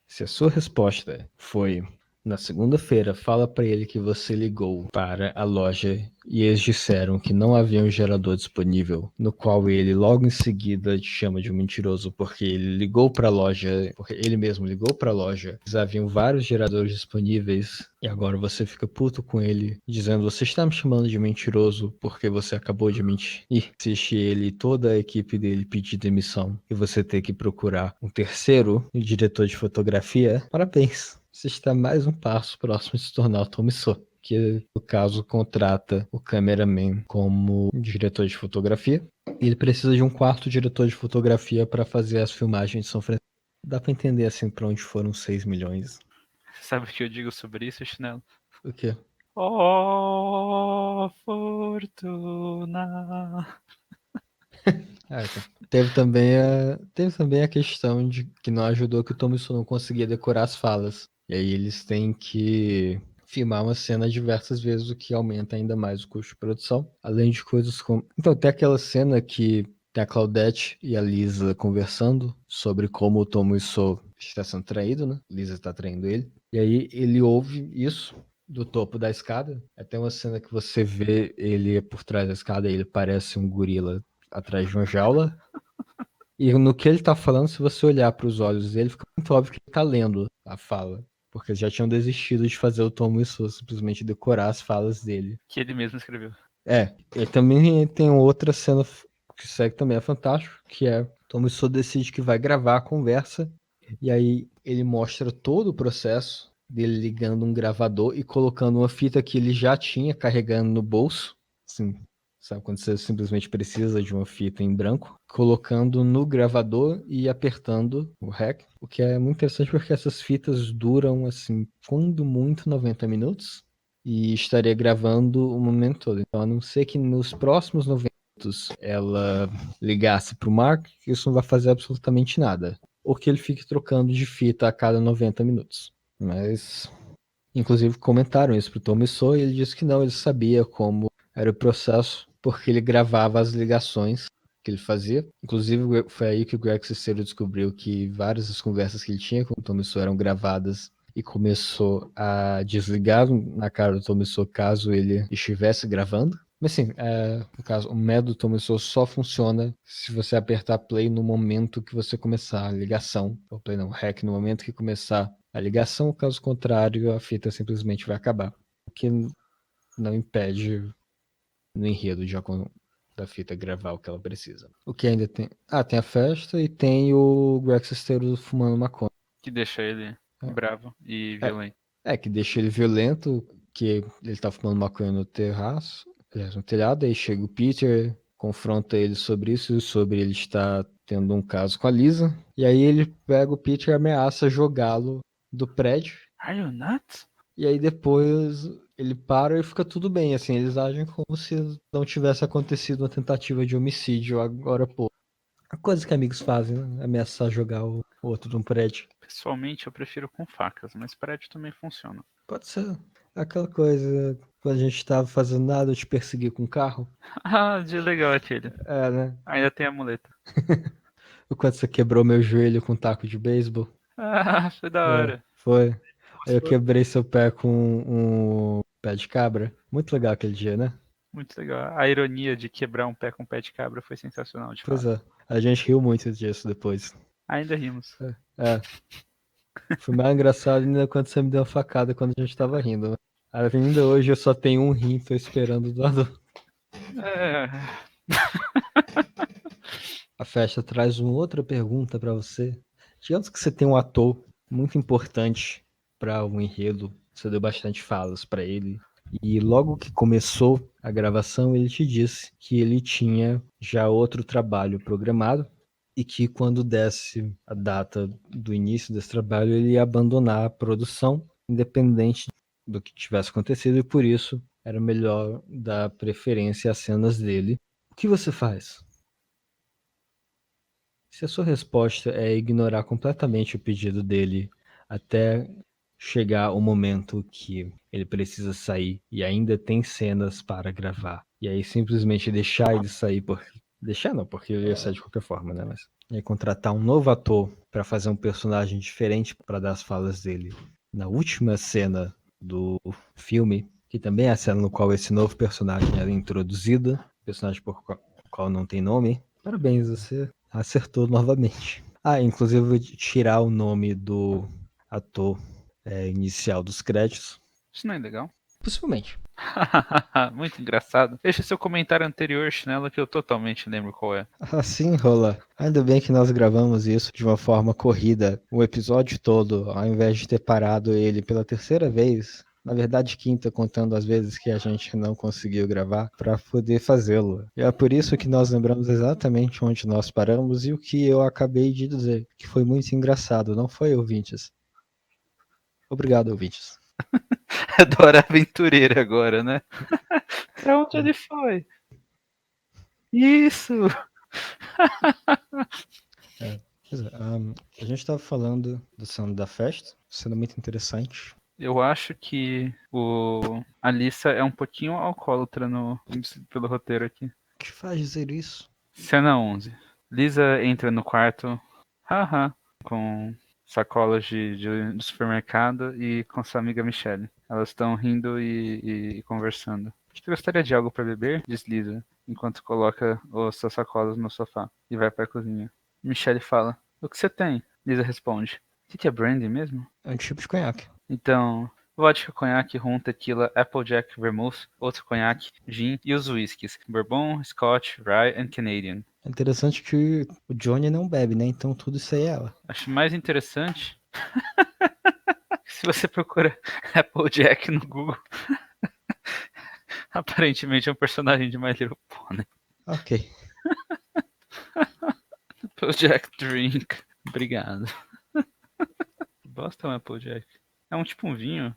Se a sua resposta foi na segunda-feira, fala para ele que você ligou para a loja e eles disseram que não havia um gerador disponível, no qual ele logo em seguida te chama de um mentiroso porque ele ligou para a loja, porque ele mesmo ligou para a loja, eles haviam vários geradores disponíveis e agora você fica puto com ele, dizendo você está me chamando de mentiroso porque você acabou de mentir. E assiste ele e toda a equipe dele pedir demissão e você ter que procurar um terceiro diretor de fotografia. Parabéns! Você está mais um passo próximo de se tornar o Tom Wiseau, que no caso contrata o cameraman como diretor de fotografia. E ele precisa de um quarto diretor de fotografia para fazer as filmagens de São Francisco. Dá para entender assim para onde foram 6 milhões. Sabe o que eu digo sobre isso, Chinelo? O quê? Oh, fortuna. Então. Teve também a questão de que não ajudou que o Tom Wiseau não conseguia decorar as falas. E aí eles têm que filmar uma cena diversas vezes, o que aumenta ainda mais o custo de produção. Além de coisas como... Então, tem aquela cena que tem a Claudette e a Lisa conversando sobre como o Tom Wiseau está sendo traído, né? Lisa está traindo ele. E aí ele ouve isso do topo da escada. Até uma cena que você vê ele por trás da escada e ele parece um gorila atrás de uma jaula. E no que ele tá falando, se você olhar para os olhos dele, fica muito óbvio que ele tá lendo a fala. Porque eles já tinham desistido de fazer o Tom Wiseau simplesmente decorar as falas dele. Que ele mesmo escreveu. Ele também tem outra cena que segue também é fantástico, que é Tom Wiseau decide que vai gravar a conversa e aí ele mostra todo o processo dele ligando um gravador e colocando uma fita que ele já tinha carregando no bolso, assim, sabe quando você simplesmente precisa de uma fita em branco, colocando no gravador e apertando o REC, o que é muito interessante porque essas fitas duram assim, quando muito 90 minutos. e estaria gravando o momento todo. Então, a não ser que nos próximos 90 minutos ela ligasse pro Mark, isso não vai fazer absolutamente nada. Ou que ele fique trocando de fita a cada 90 minutos. Mas, inclusive, comentaram isso pro Tom Missou e ele disse que não, ele sabia como era o processo, porque ele gravava as ligações que ele fazia. Inclusive, foi aí que o Greg Sestero descobriu que várias das conversas que ele tinha com o Tom Missou eram gravadas e começou a desligar na cara do Tom Missou caso ele estivesse gravando. Mas sim, no caso, o método Tom Missou só funciona se você apertar play no momento que você começar a ligação. Ou play não, rec no momento que começar a ligação, caso contrário, a fita simplesmente vai acabar. O que não impede no enredo da fita gravar o que ela precisa. O que ainda tem? Ah, tem a festa e tem o Greg Sestero fumando maconha. Que deixa ele bravo e É, violento. que deixa ele violento, que ele tá fumando maconha no terraço, aliás, no telhado, aí chega o Peter, confronta ele sobre isso, sobre ele estar tendo um caso com a Lisa, e aí ele pega o Peter e ameaça jogá-lo do prédio, Are you nuts? e aí depois ele para e fica tudo bem, assim, eles agem como se não tivesse acontecido uma tentativa de homicídio agora, pô. A coisa que amigos fazem, né? Ameaçar jogar o outro num prédio. Pessoalmente, eu prefiro com facas, mas prédio também funciona. Pode ser aquela coisa, quando a gente tava fazendo nada, eu te persegui com o carro. Ah, de legal aquele. É, né? Ainda tem a muleta. O quanto você quebrou meu joelho com um taco de beisebol. Ah, foi da É, hora. foi. Aí eu Foi quebrei seu pé com um pé de cabra. Muito legal aquele dia, né? muito legal. A ironia de quebrar um pé com um pé de cabra foi sensacional, de Pois fato. é. A gente riu muito disso depois. Ainda rimos. É. Foi mais engraçado ainda quando você me deu uma facada quando a gente tava rindo, né? Ainda hoje eu só tenho um rim, tô esperando do lado. É... A festa traz uma outra pergunta pra você. Digamos que você tem um ator muito importante para um enredo, você deu bastante falas pra ele, e logo que começou a gravação, ele te disse que ele tinha já outro trabalho programado e que quando desse a data do início desse trabalho, ele ia abandonar a produção, independente do que tivesse acontecido, e por isso era melhor dar preferência às cenas dele. O que você faz? Se a sua resposta é ignorar completamente o pedido dele até chegar o momento que ele precisa sair e ainda tem cenas para gravar, e aí simplesmente deixar ele sair por deixar não, porque ele ia sair de qualquer forma, né, mas e aí contratar um novo ator para fazer um personagem diferente para dar as falas dele na última cena do filme, que também é a cena no qual esse novo personagem era introduzido, personagem por qual não tem nome. Parabéns, você acertou novamente. Ah, inclusive eu vou tirar o nome do ator inicial dos créditos. Isso não é legal. Possivelmente. Muito engraçado. Deixa seu comentário anterior, Chinelo, que eu totalmente lembro qual é. Assim rola. Ainda bem que nós gravamos isso de uma forma corrida, o episódio todo, ao invés de ter parado ele pela terceira vez. Na verdade, quinta, contando as vezes que a gente não conseguiu gravar, para poder fazê-lo. E é por isso que nós lembramos exatamente onde nós paramos e o que eu acabei de dizer, que foi muito engraçado, não foi, ouvintes? Obrigado, ouvintes. É Dora Aventureira agora, né? Pra onde ele foi? Isso! A gente estava falando do som da festa, sendo muito interessante. Eu acho que a Lisa é um pouquinho alcoólatra pelo roteiro aqui. O que faz dizer isso? Cena 11. Lisa entra no quarto, haha, com sacolas de supermercado e com sua amiga Michelle. Elas estão rindo e conversando. Acho que gostaria de algo para beber, diz Lisa, enquanto coloca as suas sacolas no sofá e vai para a cozinha. Michelle fala: O que você tem? Lisa responde: O que é brandy mesmo? É um tipo de conhaque. Então, vodka, conhaque, rum, tequila, Applejack, vermouth, outro conhaque, gin e os whiskies, bourbon, scotch, rye and Canadian. É interessante que o Johnny não bebe, né? Então tudo isso aí é ela. Acho mais interessante se você procura Applejack no Google. Aparentemente é um personagem de My Little Pony. Ok. Applejack Drink. Obrigado. Bosta é um Applejack. É um tipo um vinho.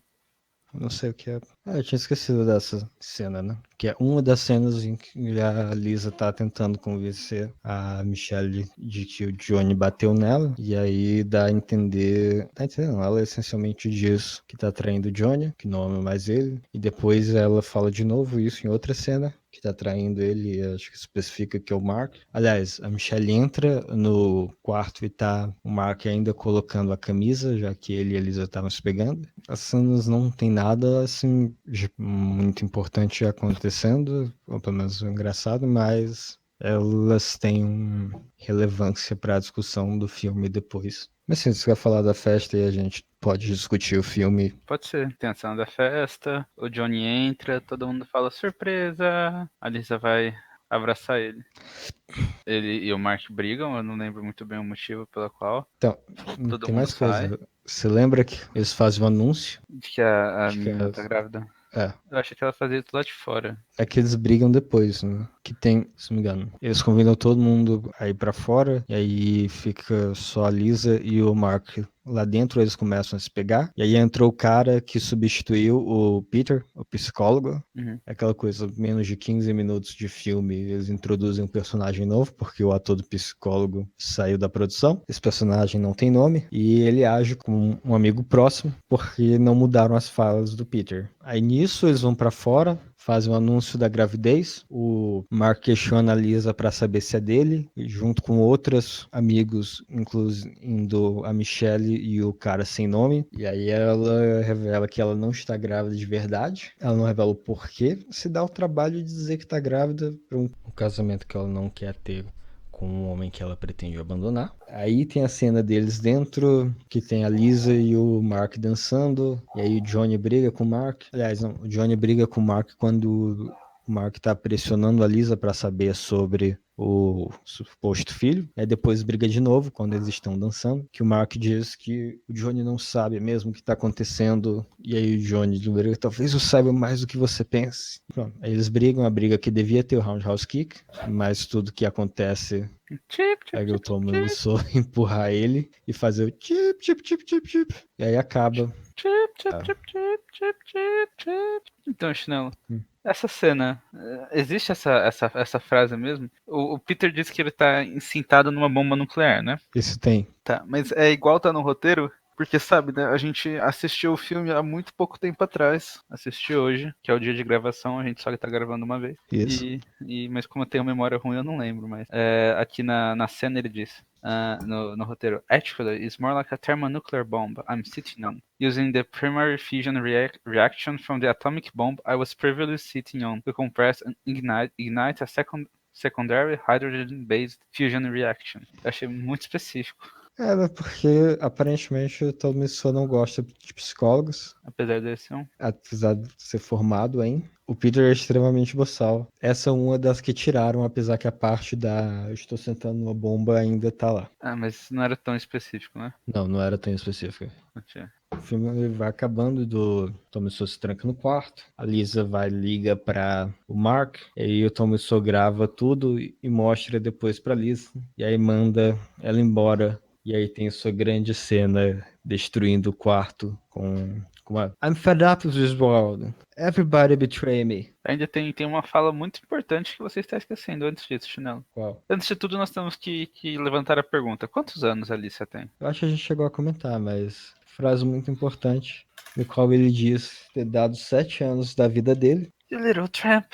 Não sei o que é. Ah, eu tinha esquecido dessa cena, né? Que é uma das cenas em que a Lisa tá tentando convencer a Michelle de que o Johnny bateu nela. E aí dá a entender. Tá entendendo? Ela essencialmente diz que tá traindo o Johnny, que não ama mais ele. E depois ela fala de novo isso em outra cena. Que tá traindo ele, e acho que especifica que é o Mark. Aliás, a Michelle entra no quarto e tá o Mark ainda colocando a camisa, já que ele e a Lisa estavam se pegando. As cenas não tem nada assim muito importante acontecendo, ou pelo menos engraçado, mas elas têm relevância para a discussão do filme depois. Mas sim, se você quer falar da festa e a gente pode discutir o filme. Pode ser. Tem a cena da festa, o Johnny entra, todo mundo fala surpresa, a Lisa vai abraçar ele. Ele e o Mark brigam, eu não lembro muito bem o motivo pelo qual. Então, Todo tem mundo mais sai coisa. Você lembra que eles fazem um anúncio? de que a Acho que menina tá grávida. é, Eu achei que ela fazia isso lá de fora. é que eles brigam depois, né? Que tem, se não me engano. Eles convidam todo mundo a ir pra fora, e aí fica só a Lisa e o Mark lá dentro, eles começam a se pegar. E aí entrou o cara que substituiu o Peter, o psicólogo. Uhum. Aquela coisa, menos de 15 minutos de filme, eles introduzem um personagem novo, porque o ator do psicólogo saiu da produção. Esse personagem não tem nome, e ele age como um amigo próximo, porque não mudaram as falas do Peter. Aí nisso eles vão pra fora, fazem o anúncio da gravidez. O Mark questiona a Lisa para saber se é dele, e junto com outros amigos, incluindo a Michelle e o cara sem nome. E aí ela revela que ela não está grávida de verdade. Ela não revela o porquê. Se dá o trabalho de dizer que está grávida para um casamento que ela não quer ter com um homem que ela pretende abandonar. Aí tem a cena deles dentro, que tem a Lisa e o Mark dançando, e aí o Johnny briga com o Mark. Aliás, não, o Johnny briga com o Mark quando o Mark tá pressionando a Lisa para saber sobre o suposto filho. Aí depois briga de novo quando eles estão dançando, que o Mark diz que o Johnny não sabe mesmo o que tá acontecendo. E aí o Johnny briga, talvez eu saiba mais do que você pense. Pronto, aí eles brigam, a briga que devia ter o Roundhouse Kick, mas tudo que acontece Chip, chip, é que o chip, chip, Tom chip. só empurrar ele e fazer o chip, chip, chip, chip, chip. E aí acaba. Chip, chip, Ah, chip, chip, chip, chip, chip. Então, Chinelo, hum. essa cena, existe essa frase mesmo? O Peter disse que ele tá encintado numa bomba nuclear, né? Isso tem. Tá, mas é igual tá no roteiro? Porque, sabe, né, a gente assistiu o filme há muito pouco tempo atrás. Assisti hoje, que é o dia de gravação, a gente só tá gravando uma vez. Isso. Mas como eu tenho memória ruim, eu não lembro mais. Aqui na cena ele diz, no roteiro, Actually, it's more like a thermonuclear bomb I'm sitting on, using the primary fission reaction from the atomic bomb I was previously sitting on to compress and ignite a secondary hydrogen-based fusion reaction. Eu achei muito específico, É, porque aparentemente o Tom só não gosta de psicólogos, apesar desse ser um. apesar de ser formado em. O Peter é extremamente boçal. Essa é uma das que tiraram, apesar que a parte da eu estou sentando numa bomba ainda tá lá. Ah, mas não era tão específico, né? Não, não era tão específica. Não tinha. O filme ele vai acabando do Tom se tranca no quarto. A Lisa vai liga para o Mark. E aí o Tom grava tudo e mostra depois para Lisa. E aí manda ela embora. E aí tem sua grande cena destruindo o quarto com a I'm fed up with this world. Everybody betray me. Ainda tem uma fala muito importante que você está esquecendo antes disso, Chinelo. Qual? Antes de tudo, nós temos que levantar a pergunta: quantos anos a Alicia tem? Eu acho que a gente chegou a comentar, mas frase muito importante, no qual ele diz ter dado 7 anos da vida dele. You little tramp!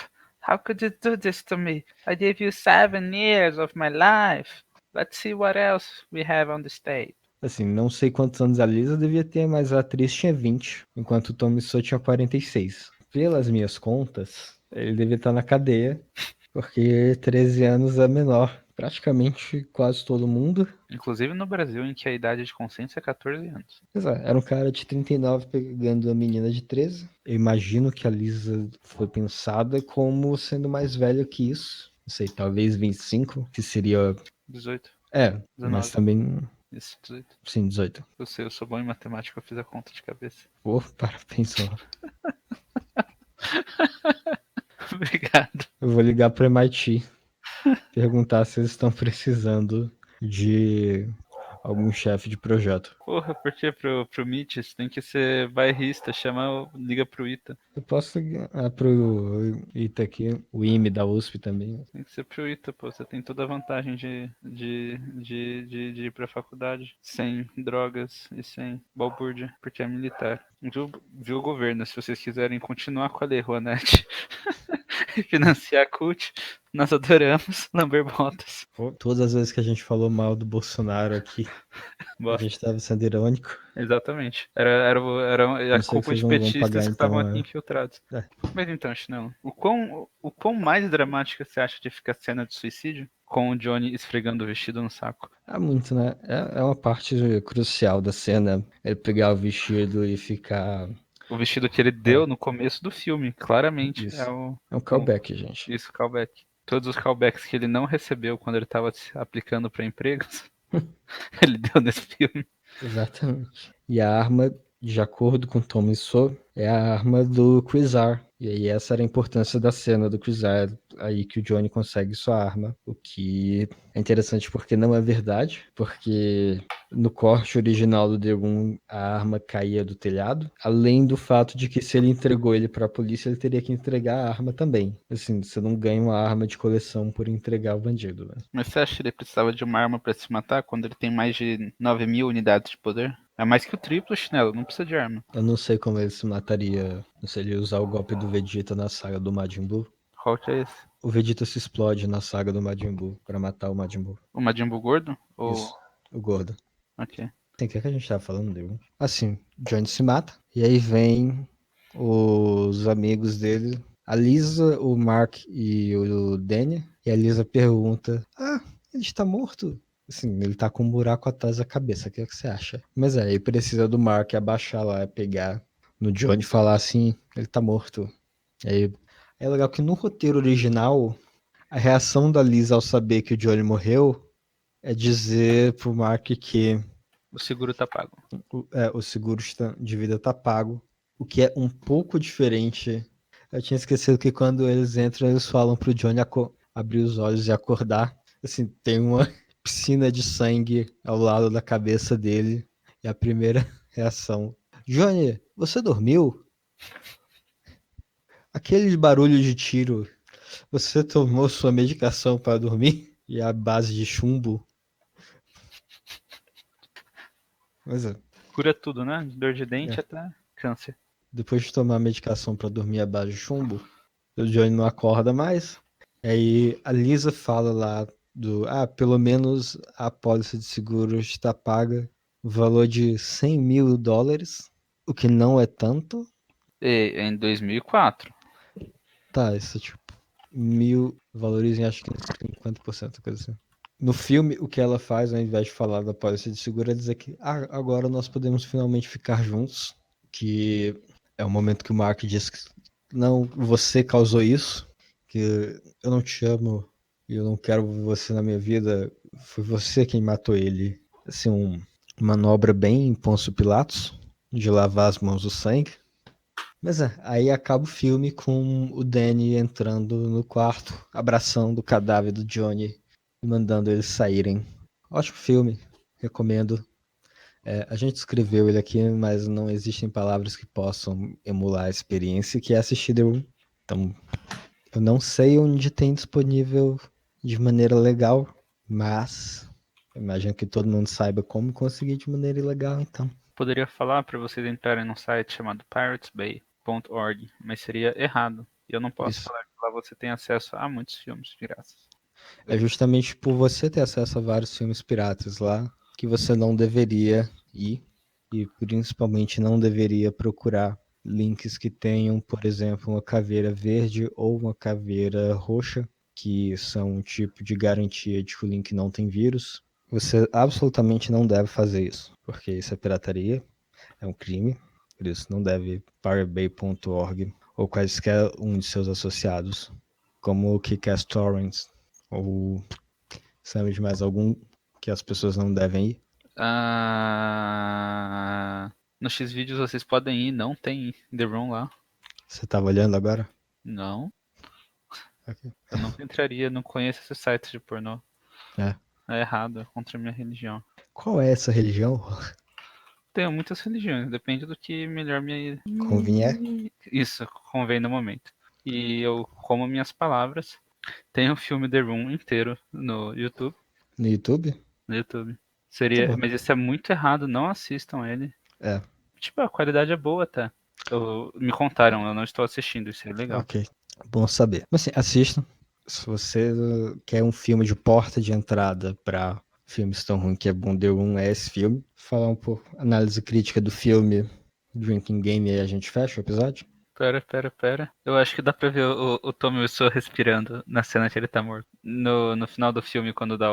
How could you do this to me? I gave you 7 years of my life. Let's see what else we have on this tape. Assim, não sei quantos anos a Lisa devia ter, mas a atriz tinha 20, enquanto o Tommy Só tinha 46. Pelas minhas contas, ele devia estar na cadeia, porque 13 anos é menor. Praticamente quase todo mundo. Inclusive no Brasil, em que a idade de consciência é 14 anos. Pois é, era um cara de 39 pegando a menina de 13. Eu imagino que a Lisa foi pensada como sendo mais velha que isso. Não sei, talvez 25, que seria. 18, É, mas 19. também. Isso, 18. Sim, 18. Eu sei, eu sou bom em matemática, eu fiz a conta de cabeça. Pô, parabéns, ó. Obrigado. Eu vou ligar pro MIT, perguntar se eles estão precisando de algum chefe de projeto. Porra, por que pro Mitch? Você tem que ser bairrista, liga pro Ita. Eu posso ligar pro Ita aqui, o IME da USP também. Tem que ser pro Ita, pô. Você tem toda a vantagem de ir pra faculdade sem drogas e sem balbúrdia, porque é militar. Viu o governo, se vocês quiserem continuar com a Lei Rouanet e financiar a CUT, nós adoramos lamber botas. Pô, todas as vezes que a gente falou mal do Bolsonaro aqui, a Bosta. gente tava sendo irônico. Exatamente. Era Eu a sei que culpa vocês de não vão pagar, petistas que estavam então. aqui infiltrados. É. Mas então, Chinelo, o quão mais dramática você acha que fica a cena de suicídio? Com o Johnny esfregando o vestido no saco. Há muito, né? É uma parte crucial da cena. Ele pegar o vestido e ficar. O vestido que ele É, deu no começo do filme, claramente, é isso. o, É um o callback, gente. isso, callback. Todos os callbacks que ele não recebeu quando ele estava se aplicando para empregos, ele deu nesse filme. Exatamente. E a arma, de acordo com Tom Wiseau, é a arma do Quasar. E aí essa era a importância da cena do Quasar, aí que o Johnny consegue sua arma. O que é interessante porque não é verdade, porque no corte original do The Room, a arma caía do telhado, além do fato de que se ele entregou ele para a polícia, ele teria que entregar a arma também. Assim, você não ganha uma arma de coleção por entregar o bandido, né? Mas você acha que ele precisava de uma arma para se matar quando ele tem mais de 9.000 unidades de poder? É mais que o triplo, Chinelo, não precisa de arma. Eu não sei como ele se mataria se ele usar o golpe do Vegeta na saga do Majin Buu. Qual que é esse? O Vegeta se explode na saga do Majin Buu pra matar o Majin Buu. O Majin Buu gordo? Ou... Isso, o gordo. Ok. Tem que a gente tava falando dele. Assim, Johnny se mata. E aí vem os amigos dele. A Lisa, o Mark e o Danny. E a Lisa pergunta: Ah, ele está morto? Assim, ele tá com um buraco atrás da cabeça. O que é que você acha? Mas aí precisa do Mark abaixar lá, pegar no Johnny e falar assim: ele tá morto. Aí é legal que no roteiro original, a reação da Lisa ao saber que o Johnny morreu é dizer pro Mark que O seguro tá pago. o seguro de vida tá pago, o que é um pouco diferente. Eu tinha esquecido que quando eles entram, eles falam pro Johnny abrir os olhos e acordar. Assim, tem uma piscina de sangue ao lado da cabeça dele. E a primeira reação: Johnny, você dormiu? Aquele barulho de tiro, você tomou sua medicação para dormir? E a base de chumbo? Mas Cura tudo, né? De dor de dente é. até câncer. Depois de tomar a medicação para dormir à base de chumbo, o Johnny não acorda mais. Aí a Lisa fala lá pelo menos a apólice de seguro está paga, o valor de $100.000, o que não é tanto. E em 2004. Tá, isso é tipo, mil valores em acho que 50%, coisa assim. No filme, o que ela faz, ao invés de falar da apólice de seguro, é dizer que agora nós podemos finalmente ficar juntos, que é o momento que o Mark diz que não, você causou isso, que eu não te amo e eu não quero você na minha vida, foi você quem matou ele. Assim, manobra bem Pôncio Pilatos, de lavar as mãos do sangue. Mas aí acaba o filme com o Danny entrando no quarto, abraçando o cadáver do Johnny e mandando eles saírem. Ótimo filme, recomendo. A gente escreveu ele aqui, mas não existem palavras que possam emular a experiência que é assistir The Room. Então, eu não sei onde tem disponível de maneira legal, mas imagino que todo mundo saiba como conseguir de maneira ilegal, então. Poderia falar para vocês entrarem num site chamado piratesbay.org, mas seria errado. E eu não posso Isso. falar que lá você tem acesso a muitos filmes de graça. É justamente por você ter acesso a vários filmes piratas lá que você não deveria ir e principalmente não deveria procurar links que tenham, por exemplo, uma caveira verde ou uma caveira roxa, que são um tipo de garantia de que o link não tem vírus. Você absolutamente não deve fazer isso, porque isso é pirataria, é um crime, por isso não deve ir piratebay.org ou quaisquer um de seus associados, como o Kickass Torrents ou sabe de mais algum que as pessoas não devem ir? No Xvideos vocês podem ir, não tem The Room lá. Você tava olhando agora? Não, Ok. eu nunca entraria, não conheço esse site de pornô. É. É errado, é contra a minha religião. Qual é essa religião? Tenho muitas religiões, depende do que melhor Convinha? Isso, convém no momento. E eu como minhas palavras. Tem o filme The Room inteiro no YouTube. No YouTube? No YouTube. Tá Seria, bom. mas isso é muito errado, não assistam ele. É, Tipo, a qualidade é boa até. Me contaram, eu não estou assistindo, isso é legal. ok. Bom saber. Mas assim, assistam. Se você quer um filme de porta de entrada pra filmes tão ruins que é bom, The Room é esse filme. Falar um pouco, análise crítica do filme Drinking Game e aí a gente fecha o episódio. Pera. Eu acho que dá pra ver o Tommy Wiseau respirando na cena que ele tá morto. No final do filme, quando dá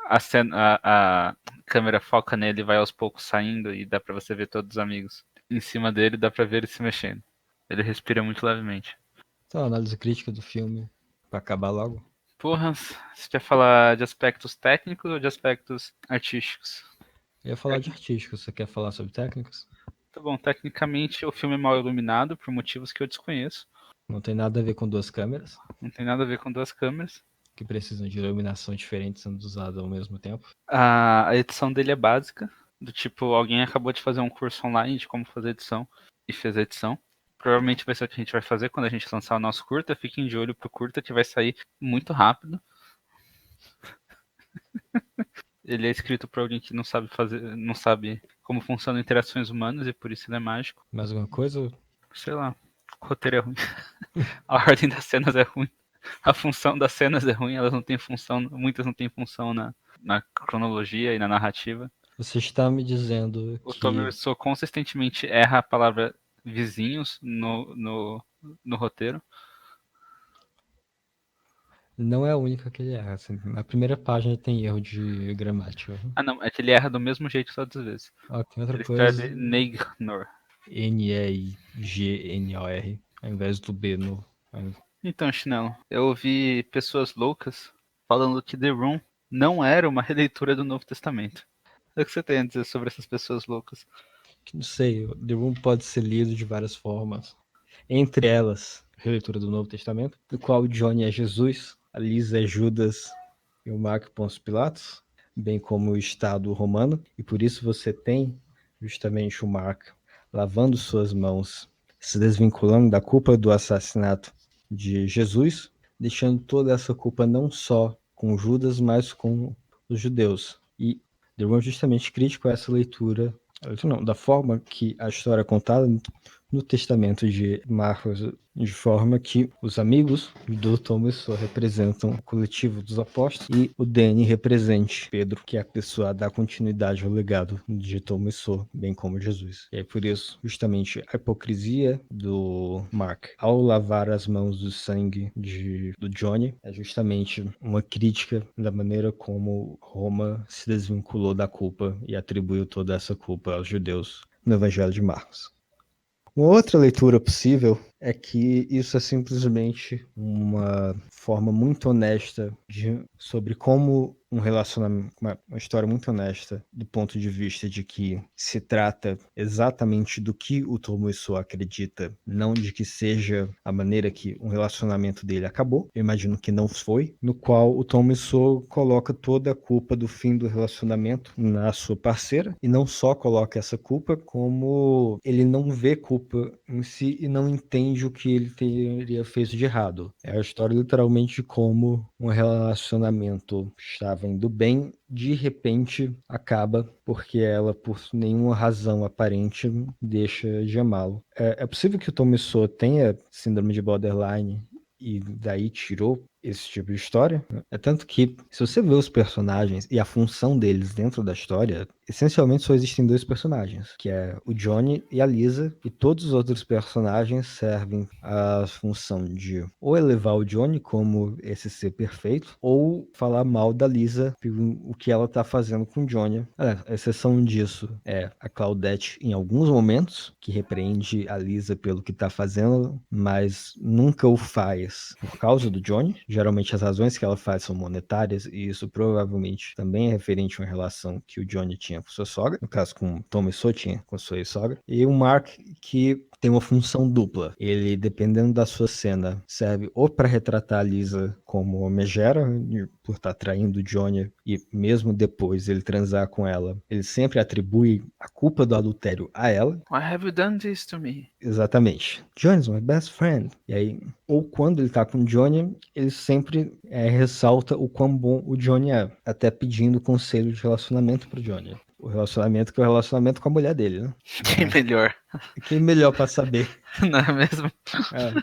a cena, a câmera foca nele e vai aos poucos saindo e dá pra você ver todos os amigos. Em cima dele, dá pra ver ele se mexendo. Ele respira muito levemente. Então, análise crítica do filme pra acabar logo. Porra, você quer falar de aspectos técnicos ou de aspectos artísticos? Eu ia falar de artístico, você quer falar sobre técnicas? Tá bom, tecnicamente o filme é mal iluminado por motivos que eu desconheço. Não tem nada a ver com duas câmeras, Não tem nada a ver com duas câmeras. que precisam de iluminação diferente sendo usadas ao mesmo tempo. A edição dele é básica, do tipo, alguém acabou de fazer um curso online de como fazer edição e fez a edição. Provavelmente vai ser o que a gente vai fazer quando a gente lançar o nosso curta. Fiquem de olho pro curta que vai sair muito rápido. Ele é escrito por alguém que não sabe fazer, não sabe como funcionam interações humanas e por isso ele é mágico. Mais alguma coisa? Sei lá, o roteiro é ruim. A ordem das cenas é ruim. A função das cenas é ruim, elas não têm função, muitas não têm função na cronologia e na narrativa. Você está me dizendo O Tommy que Wiseau consistentemente erra a palavra vizinhos no roteiro. não é a única que ele erra. Assim, na primeira página tem erro de gramática. Ah, não, é que ele erra do mesmo jeito todas as vezes. Ó, tem outra Ele coisa. escreve Neignor. Negnor, ao invés do B no. Então, Chinelo, eu ouvi pessoas loucas falando que The Room não era uma releitura do Novo Testamento. O que você tem a dizer sobre essas pessoas loucas? Que não sei, The Room pode ser lido de várias formas. Entre elas, a releitura do Novo Testamento, do qual o Johnny é Jesus, a Lisa é Judas e o Mark Pôncio Pilatos, bem como o Estado romano, e por isso você tem justamente o Mark lavando suas mãos, se desvinculando da culpa do assassinato de Jesus, deixando toda essa culpa não só com Judas, mas com os judeus. E The Room é justamente crítico a essa leitura, não, da forma que a história é contada no testamento de Marcos, de forma que os amigos do Thomas só representam o coletivo dos apóstolos e o Danny represente Pedro, que é a pessoa a dar continuidade ao legado de Thomas Sowell, bem como Jesus. E é por isso, justamente, a hipocrisia do Mark ao lavar as mãos do sangue do Johnny é justamente uma crítica da maneira como Roma se desvinculou da culpa e atribuiu toda essa culpa aos judeus no Evangelho de Marcos. Uma outra leitura possível é que isso é simplesmente uma forma muito honesta sobre como um relacionamento, uma história muito honesta do ponto de vista de que se trata exatamente do que o Tomoe acredita, não de que seja a maneira que um relacionamento dele acabou. Eu imagino que não foi, no qual o Tomoe coloca toda a culpa do fim do relacionamento na sua parceira e não só coloca essa culpa, como ele não vê culpa em si e não entende o que ele teria feito de errado. É a história literalmente de como um relacionamento estava indo bem, de repente acaba porque ela, por nenhuma razão aparente, deixa de amá-lo. É possível que o Tomiso tenha síndrome de borderline e daí tirou esse tipo de história. É tanto que, se você vê os personagens e a função deles dentro da história, essencialmente só existem dois personagens, que é o Johnny e a Lisa, e todos os outros personagens servem a função de ou elevar o Johnny como esse ser perfeito, ou falar mal da Lisa, o que ela tá fazendo com o Johnny. A exceção disso é a Claudette em alguns momentos, que repreende a Lisa pelo que tá fazendo, mas nunca o faz por causa do Johnny. Geralmente as razões que ela faz são monetárias, e isso provavelmente também é referente a uma relação que o Johnny tinha com sua sogra, no caso com Tom e tinha com sua ex-sogra. E o Mark, que tem uma função dupla. Ele, dependendo da sua cena, serve ou para retratar a Lisa como megera, por estar traindo o Johnny, e mesmo depois ele transar com ela, ele sempre atribui a culpa do adultério a ela. Why have you done this to me? Exatamente. Johnny's my best friend. E aí, ou quando ele tá com o Johnny, ele sempre ressalta o quão bom o Johnny é, até pedindo conselho de relacionamento pro Johnny. O relacionamento que é o relacionamento com a mulher dele, né? Quem melhor? Quem melhor pra saber? Não é mesmo? É.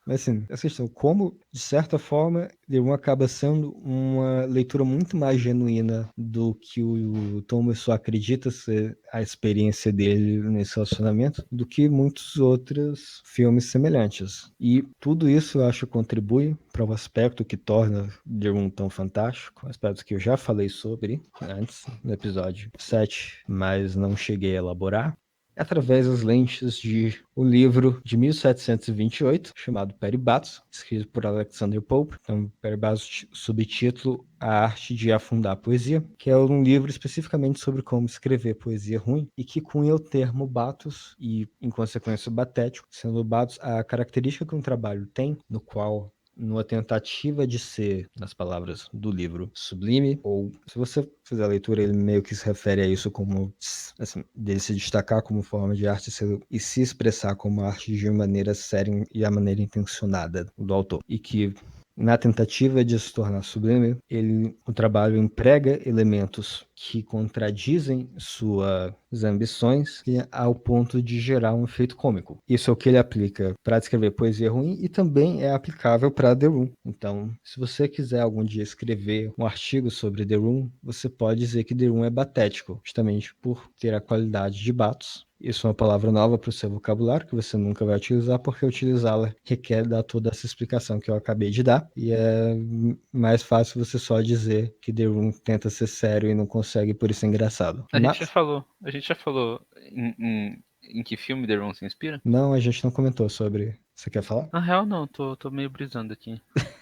Mas assim, assistam, como, de certa forma, The Room acaba sendo uma leitura muito mais genuína do que o Thomas só acredita ser a experiência dele nesse relacionamento, do que muitos outros filmes semelhantes. E tudo isso eu acho contribui para o aspecto que torna The Room tão fantástico, aspectos que eu já falei sobre antes, no episódio 7, mas não cheguei a elaborar através das lentes de um livro de 1728, chamado Peribatos, escrito por Alexander Pope. Então, Peribatos, subtítulo A Arte de Afundar a Poesia, que é um livro especificamente sobre como escrever poesia ruim, e que cunha o termo batos e, em consequência, batético, sendo batos a característica que um trabalho tem, no qual numa tentativa de ser, nas palavras do livro, sublime, ou se você fizer a leitura, ele meio que se refere a isso como, assim, dele se destacar como forma de arte e se expressar como arte de maneira séria e a maneira intencionada do autor. E que na tentativa de se tornar sublime, o trabalho emprega elementos que contradizem suas ambições ao ponto de gerar um efeito cômico. Isso é o que ele aplica para descrever poesia ruim e também é aplicável para The Room. Então, se você quiser algum dia escrever um artigo sobre The Room, você pode dizer que The Room é batético, justamente por ter a qualidade de batos. Isso é uma palavra nova para o seu vocabulário, que você nunca vai utilizar, porque utilizá-la requer dar toda essa explicação que eu acabei de dar. E é mais fácil você só dizer que The Room tenta ser sério e não consegue, por isso é engraçado. Mas, A gente já falou em que filme The Room se inspira? não, a gente não comentou sobre. Você quer falar? Na real, não, tô meio brisando aqui.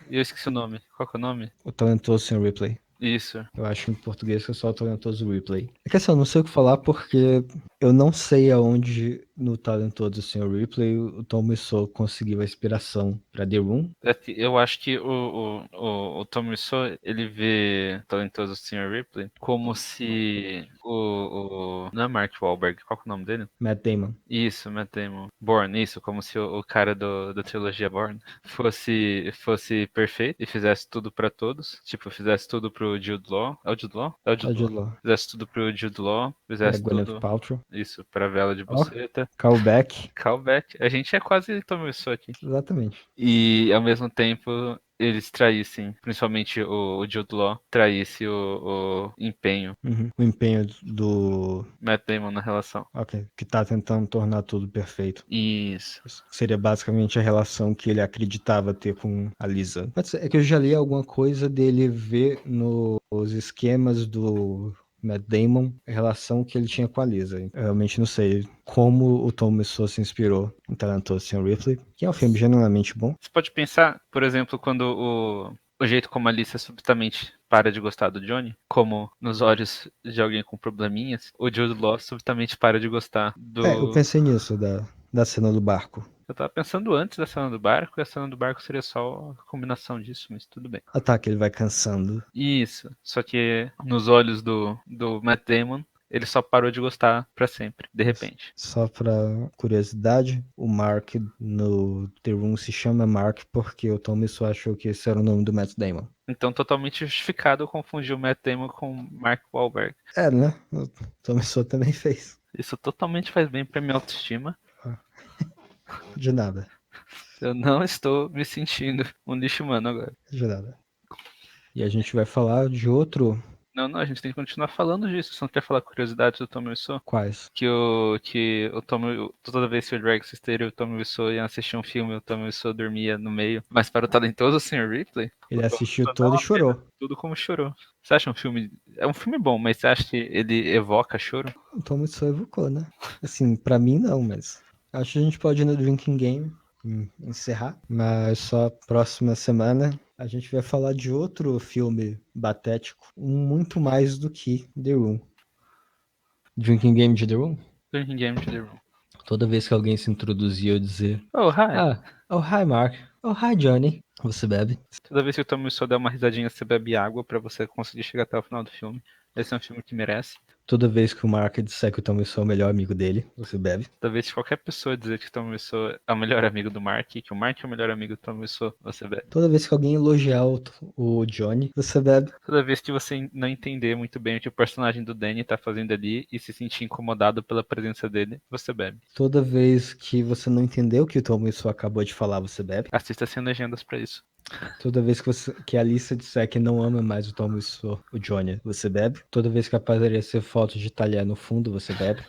Eu esqueci o nome. Qual que é o nome? O talentoso Sr. Ripley. Isso. Eu acho que em português é só o talentoso Ripley. É que assim, eu não sei o que falar porque eu não sei aonde no talentoso Sr. Ripley o Tom Wiseau conseguiu a inspiração para The Room. Eu acho que o Tom Wiseau, ele vê o talentoso Sr. Ripley como se não é Mark Wahlberg, qual que é o nome dele? Matt Damon. Isso, Matt Damon. Bourne, isso, como se o cara da trilogia Bourne fosse perfeito e fizesse tudo pra todos. Tipo, fizesse tudo pro Jude Law. É o Jude Law? É o A Jude Jude Law. Law. Fizesse tudo pro Jude Law, Pra fizesse Gwyneth tudo, Paltrow. isso, pra Vela de Ó, Buceta. callback. Callback. A gente é quase Tom Wiseau aqui. Exatamente. E ao mesmo tempo eles traíssem, principalmente o Jude Law, traísse o empenho Uhum. O empenho do. Matt Damon na relação. Ok. Que tá tentando tornar tudo perfeito. Isso. Seria basicamente a relação que ele acreditava ter com a Lisa. Mas é que eu já li alguma coisa dele ver nos esquemas do Matt Damon a relação que ele tinha com a Lisa. Eu realmente não sei como o Tom Wiseau se inspirou em Talentoso Sr. Ripley, que é um filme genuinamente bom. Você pode pensar, por exemplo, quando o jeito como a Alicia subitamente para de gostar do Johnny, como nos olhos de alguém com probleminhas, o Jude Law subitamente para de gostar Eu do. pensei nisso, da cena do barco. Eu tava pensando antes da cena do barco, e a cena do barco seria só a combinação disso, mas tudo bem. Ah tá, que ele vai cansando. Isso. Só que nos olhos do Matt Damon, ele só parou de gostar pra sempre, de repente. Só pra curiosidade, o Mark no The Room se chama Mark porque o Tom Wiseau achou que esse era o nome do Matt Damon. Então, totalmente justificado eu confundir o Matt Damon com o Mark Wahlberg. É, né? O Tom Wiseau também fez. Isso totalmente faz bem pra minha autoestima. De nada, Eu não estou me sentindo um lixo humano agora. de nada. E a gente vai falar de outro. Não, não, a gente tem que continuar falando disso. Você não quer falar curiosidades do Tommy Wiseau? Quais? Que o Tommy, toda vez que o Drag Sister e o Tommy Wiseau iam assistir um filme, o Tommy Wiseau dormia no meio. Mas para o talentoso Sr. Ripley, Ele o Tommy assistiu Wiseau todo não e chorou. tudo como chorou. Você acha um filme... É um filme bom, mas você acha que ele evoca choro? O Tom Wiseau evocou, né? Assim, pra mim não, mas acho que a gente pode ir no Drinking Game encerrar. Mas só próxima semana a gente vai falar de outro filme batético, muito mais do que The Room. Drinking Game de The Room? Drinking Game to the Room. Toda vez que alguém se introduzia, eu dizer: Oh, hi. oh, hi, Mark. Oh, hi, Johnny. Você bebe? Toda vez que o Tom Wiseau der uma risadinha, você bebe água pra você conseguir chegar até o final do filme. Esse é um filme que merece. Toda vez que o Mark disser que o Tom Wiseau é o melhor amigo dele, você bebe? Toda vez que qualquer pessoa dizer que o Tom Wiseau é o melhor amigo do Mark, que o Mark é o melhor amigo do Tom Wiseau, você bebe. Toda vez que alguém elogiar o Johnny, você bebe? Toda vez que você não entender muito bem o que o personagem do Danny tá fazendo ali e se sentir incomodado pela presença dele, você bebe. Toda vez que você não entendeu o que o Tom Wiseau acabou de falar, você bebe? Assista sem legendas pra isso. Toda vez que a Alissa disser que não ama mais o Tom Wiseau, o Johnny, você bebe? Toda vez que aparecer fotos de talher no fundo, você bebe?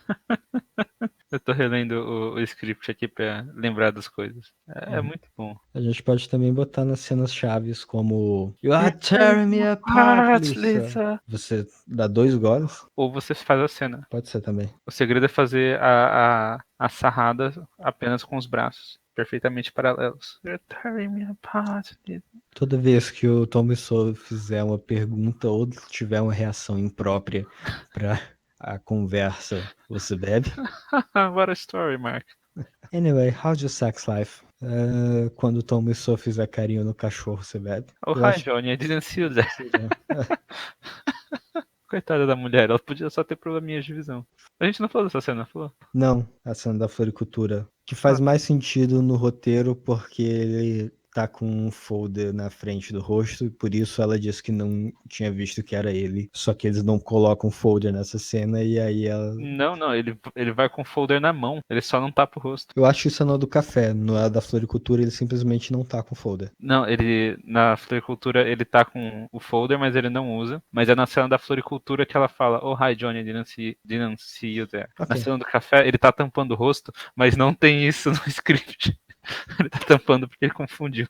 Eu tô relendo o script aqui pra lembrar das coisas. É muito bom. A gente pode também botar nas cenas chaves como You are tearing me apart, Lisa. Você dá 2 goles? Ou você faz a cena. Pode ser também. O segredo é fazer a sarrada apenas com os braços, perfeitamente paralelos. You're tearing me apart. Toda vez que o Tom Wiseau fizer uma pergunta ou tiver uma reação imprópria pra a conversa, você bebe? What a story, Mark. Anyway, how's your sex life? Quando o Tom Wiseau fizer carinho no cachorro, você bebe? Oh, Eu hi, acho Johnny. I didn't see you there. que Coitada da mulher, ela podia só ter probleminhas de visão. A gente não falou dessa cena, falou? não, a cena da floricultura. Que faz Ah, mais sentido no roteiro porque ele tá com um folder na frente do rosto e por isso ela disse que não tinha visto que era ele. Só que eles não colocam folder nessa cena e aí ela. não, ele vai com o folder na mão, ele só não tapa o rosto. Eu acho isso é no do café, no da floricultura ele simplesmente não tá com folder. Não, na floricultura, ele tá com o folder, mas ele não usa. Mas é na cena da floricultura que ela fala, oh, hi, Johnny, didn't see you there. Na Ok. cena do café, ele tá tampando o rosto, mas não tem isso no script. Ele tá tampando porque ele confundiu,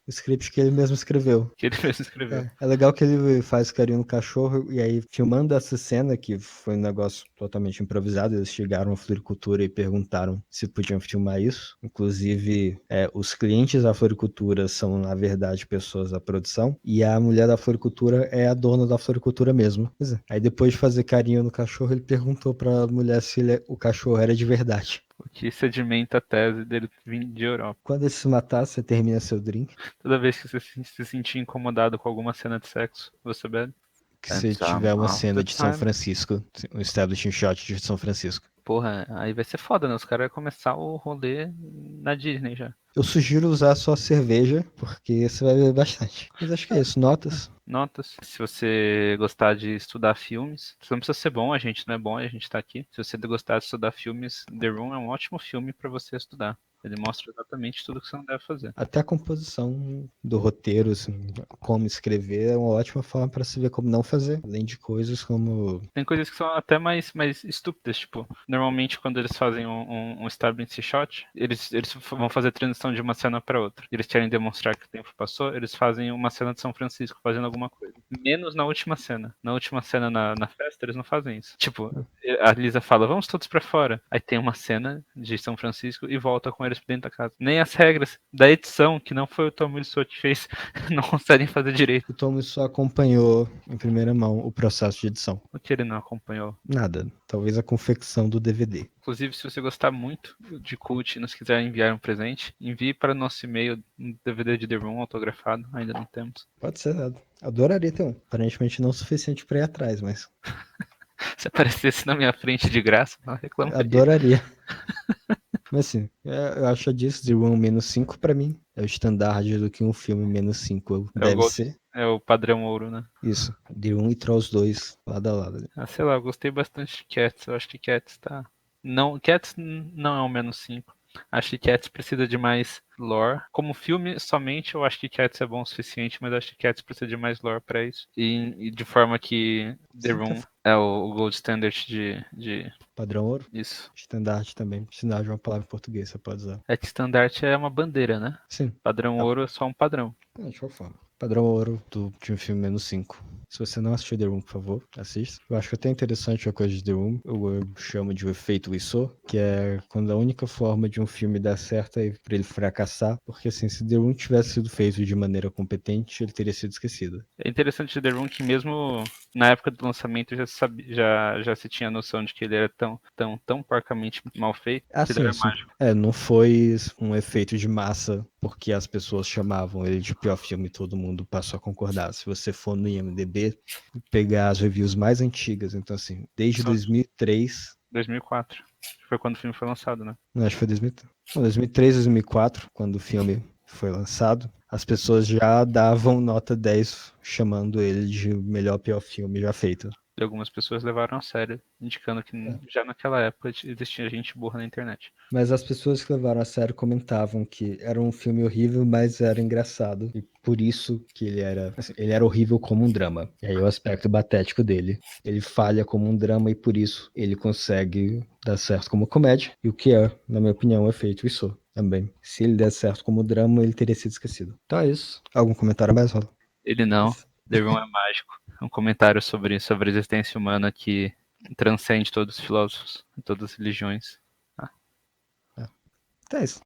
O script que ele mesmo escreveu. que ele mesmo escreveu. É legal que ele faz carinho no cachorro e aí, filmando essa cena, que foi um negócio totalmente improvisado, eles chegaram à floricultura e perguntaram se podiam filmar isso. Inclusive, os clientes da floricultura são, na verdade, pessoas da produção e a mulher da floricultura é a dona da floricultura mesmo. Pois é. Aí, depois de fazer carinho no cachorro, ele perguntou pra mulher se o cachorro era de verdade. O que sedimenta a tese dele vir de Europa. Quando ele se matar, você termina seu drink. Toda vez que você se sentir incomodado com alguma cena de sexo, você bebe. Que And se some tiver uma of cena the de São time. Francisco, um establishing shot de São Francisco. Porra, aí vai ser foda, né? Os caras vão começar o rolê na Disney já. Eu sugiro usar só cerveja, porque você vai beber bastante. Mas acho que é isso. Notas? Notas. Se você gostar de estudar filmes, você não precisa ser bom, a gente não é bom, a gente tá aqui. Se você gostar de estudar filmes, The Room é um ótimo filme pra você estudar. Ele mostra exatamente tudo que você não deve fazer. Até a composição do roteiro, assim, como escrever, é uma ótima forma para se ver como não fazer. Além de coisas como. Tem coisas que são até mais estúpidas, tipo, normalmente quando eles fazem um establishing shot, eles vão fazer transição de uma cena para outra. Eles querem demonstrar que o tempo passou, eles fazem uma cena de São Francisco fazendo alguma coisa. Menos na última cena. Na última cena na festa, eles não fazem isso. Tipo, a Lisa fala, vamos todos para fora. Aí tem uma cena de São Francisco e volta com eles pra dentro da casa. Nem as regras da edição, que não foi o Tom Wiseau que fez, não conseguem fazer direito. O Tom só acompanhou em primeira mão o processo de edição. O que ele não acompanhou. Nada. Talvez a confecção do DVD. Inclusive, se você gostar muito de Cult e nos quiser enviar um presente, envie para nosso e-mail um DVD de The Room autografado. Ainda não temos. Pode ser nada. Adoraria ter um. Aparentemente não o suficiente para ir atrás, mas. Se aparecesse na minha frente de graça, não reclamaria. Adoraria. Mas assim, eu acho disso de Room -5 pra mim. É o standard do que um filme -5 deve ser. É o padrão ouro, né? Isso. The Room e Trolls 2, lado a lado. Ah, sei lá, eu gostei bastante de Cats. Eu acho que Cats tá. Não, Cats não é um -5. Acho que Cats precisa de mais lore. Como filme, somente eu acho que Cats é bom o suficiente, mas acho que Cats precisa de mais lore pra isso. E de forma que The Room é o gold standard de. Padrão ouro? Isso. Standard também. Standard é uma palavra em português, você pode usar. É que standard é uma bandeira, né? Sim. Padrão ouro é só um padrão. De qualquer forma. Padrão ouro de um filme -5. Se você não assistiu The Room, por favor, assista. Eu acho até interessante a coisa de The Room. Eu chamo de o efeito Wiseau, que é quando a única forma de um filme dar certo é pra ele fracassar. Porque assim, se The Room tivesse sido feito de maneira competente, ele teria sido esquecido. É interessante The Room que mesmo na época do lançamento já se tinha noção de que ele era tão porcamente mal feito que ele Assim, era assim, mágico. não foi um efeito de massa porque as pessoas chamavam ele de pior filme e todo mundo passou a concordar. Se você for no IMDb, pegar as reviews mais antigas, então assim, desde Só 2003, 2004. Foi quando o filme foi lançado, né? não, acho que foi 2003, 2004, quando o filme foi lançado, as pessoas já davam nota 10 chamando ele de melhor pior filme já feito. E algumas pessoas levaram a sério, indicando que já naquela época existia gente burra na internet. Mas as pessoas que levaram a sério comentavam que era um filme horrível, mas era engraçado. E por isso que ele era, assim, ele era horrível como um drama. E aí o aspecto patético dele. Ele falha como um drama e por isso ele consegue dar certo como comédia. E o que é, na minha opinião, é feito isso também. Se ele der certo como drama, ele teria sido esquecido. Então é isso. Algum comentário mais, Rola? Ele não. The Room é mágico. É um comentário sobre a existência humana que transcende todos os filósofos, todas as religiões. Então é isso.